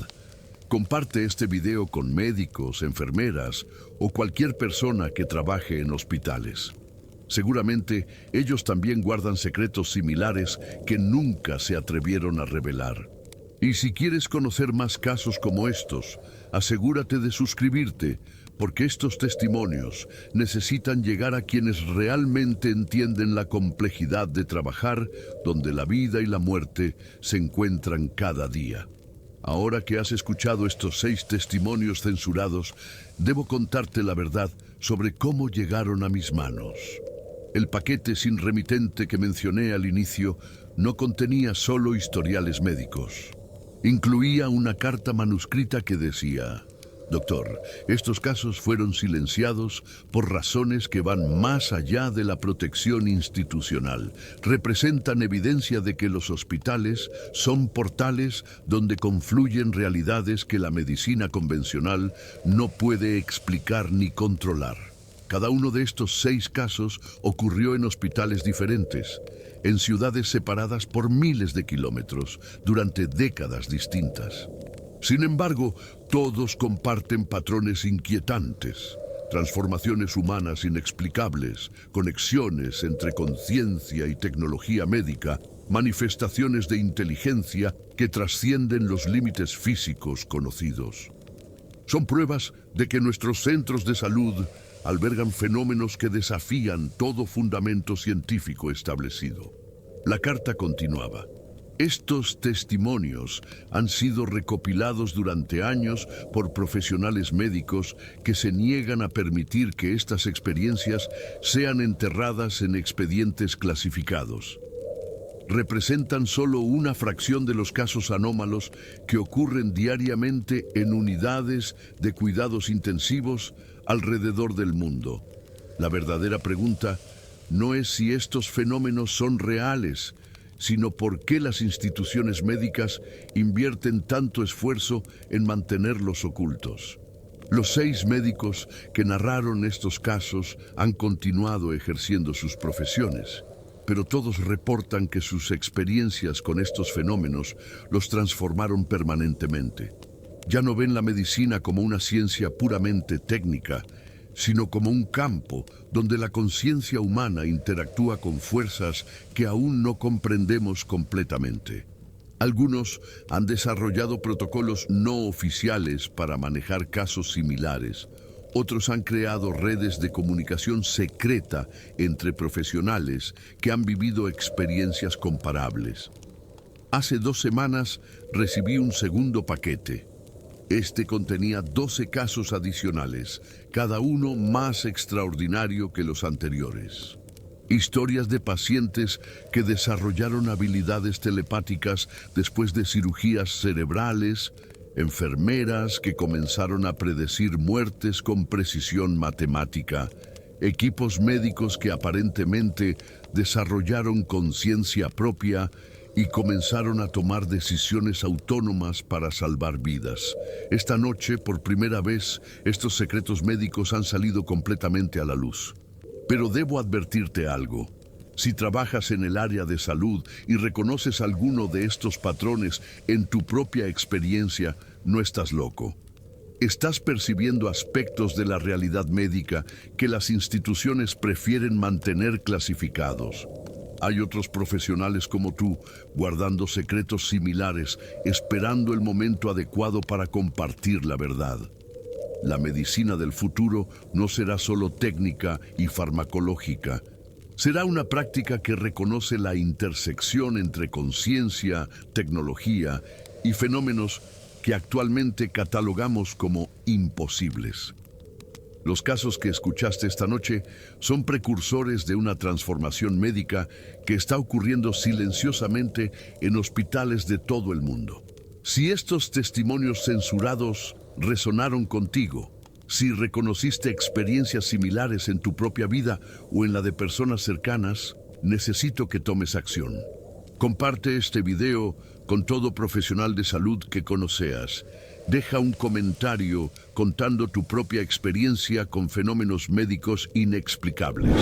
Comparte este video con médicos, enfermeras o cualquier persona que trabaje en hospitales. Seguramente ellos también guardan secretos similares que nunca se atrevieron a revelar. Y si quieres conocer más casos como estos, asegúrate de suscribirte, porque estos testimonios necesitan llegar a quienes realmente entienden la complejidad de trabajar donde la vida y la muerte se encuentran cada día. Ahora que has escuchado estos 6 testimonios censurados, debo contarte la verdad sobre cómo llegaron a mis manos. El paquete sin remitente que mencioné al inicio no contenía solo historiales médicos. Incluía una carta manuscrita que decía: Doctor, estos casos fueron silenciados por razones que van más allá de la protección institucional. Representan evidencia de que los hospitales son portales donde confluyen realidades que la medicina convencional no puede explicar ni controlar. Cada uno de estos 6 casos ocurrió en hospitales diferentes, en ciudades separadas por miles de kilómetros, durante décadas distintas. Sin embargo, todos comparten patrones inquietantes, transformaciones humanas inexplicables, conexiones entre conciencia y tecnología médica, manifestaciones de inteligencia que trascienden los límites físicos conocidos. Son pruebas de que nuestros centros de salud albergan fenómenos que desafían todo fundamento científico establecido. La carta continuaba: estos testimonios han sido recopilados durante años por profesionales médicos que se niegan a permitir que estas experiencias sean enterradas en expedientes clasificados. Representan solo una fracción de los casos anómalos que ocurren diariamente en unidades de cuidados intensivos alrededor del mundo. La verdadera pregunta no es si estos fenómenos son reales, sino por qué las instituciones médicas invierten tanto esfuerzo en mantenerlos ocultos. Los 6 médicos que narraron estos casos han continuado ejerciendo sus profesiones, pero todos reportan que sus experiencias con estos fenómenos los transformaron permanentemente. Ya no ven la medicina como una ciencia puramente técnica, sino como un campo donde la conciencia humana interactúa con fuerzas que aún no comprendemos completamente. Algunos han desarrollado protocolos no oficiales para manejar casos similares. Otros han creado redes de comunicación secreta entre profesionales que han vivido experiencias comparables. Hace 2 semanas recibí un segundo paquete. Este contenía 12 casos adicionales, cada uno más extraordinario que los anteriores. Historias de pacientes que desarrollaron habilidades telepáticas después de cirugías cerebrales, enfermeras que comenzaron a predecir muertes con precisión matemática, equipos médicos que aparentemente desarrollaron conciencia propia y comenzaron a tomar decisiones autónomas para salvar vidas. Esta noche, por primera vez, estos secretos médicos han salido completamente a la luz. Pero debo advertirte algo. Si trabajas en el área de salud y reconoces alguno de estos patrones en tu propia experiencia, no estás loco. Estás percibiendo aspectos de la realidad médica que las instituciones prefieren mantener clasificados. Hay otros profesionales como tú, guardando secretos similares, esperando el momento adecuado para compartir la verdad. La medicina del futuro no será solo técnica y farmacológica. Será una práctica que reconoce la intersección entre conciencia, tecnología y fenómenos que actualmente catalogamos como imposibles. Los casos que escuchaste esta noche son precursores de una transformación médica que está ocurriendo silenciosamente en hospitales de todo el mundo. Si estos testimonios censurados resonaron contigo, si reconociste experiencias similares en tu propia vida o en la de personas cercanas, necesito que tomes acción. Comparte este video con todo profesional de salud que conozcas. Deja un comentario contando tu propia experiencia con fenómenos médicos inexplicables.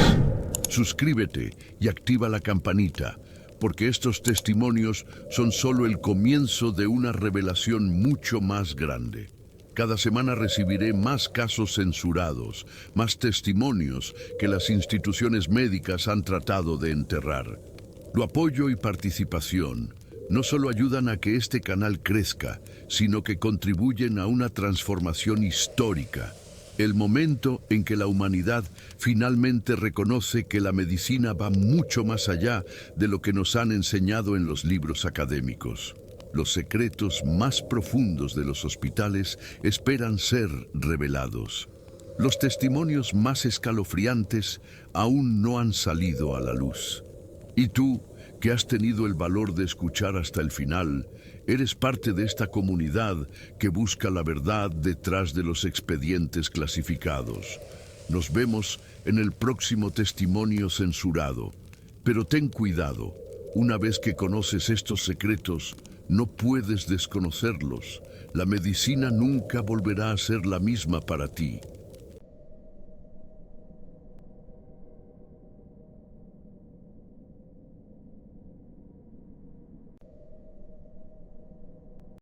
Suscríbete y activa la campanita, porque estos testimonios son solo el comienzo de una revelación mucho más grande. Cada semana recibiré más casos censurados, más testimonios que las instituciones médicas han tratado de enterrar. Tu apoyo y participación no solo ayudan a que este canal crezca, sino que contribuyen a una transformación histórica. El momento en que la humanidad finalmente reconoce que la medicina va mucho más allá de lo que nos han enseñado en los libros académicos. Los secretos más profundos de los hospitales esperan ser revelados. Los testimonios más escalofriantes aún no han salido a la luz. Y tú, que has tenido el valor de escuchar hasta el final, eres parte de esta comunidad que busca la verdad detrás de los expedientes clasificados. Nos vemos en el próximo testimonio censurado. Pero ten cuidado, una vez que conoces estos secretos, no puedes desconocerlos. La medicina nunca volverá a ser la misma para ti.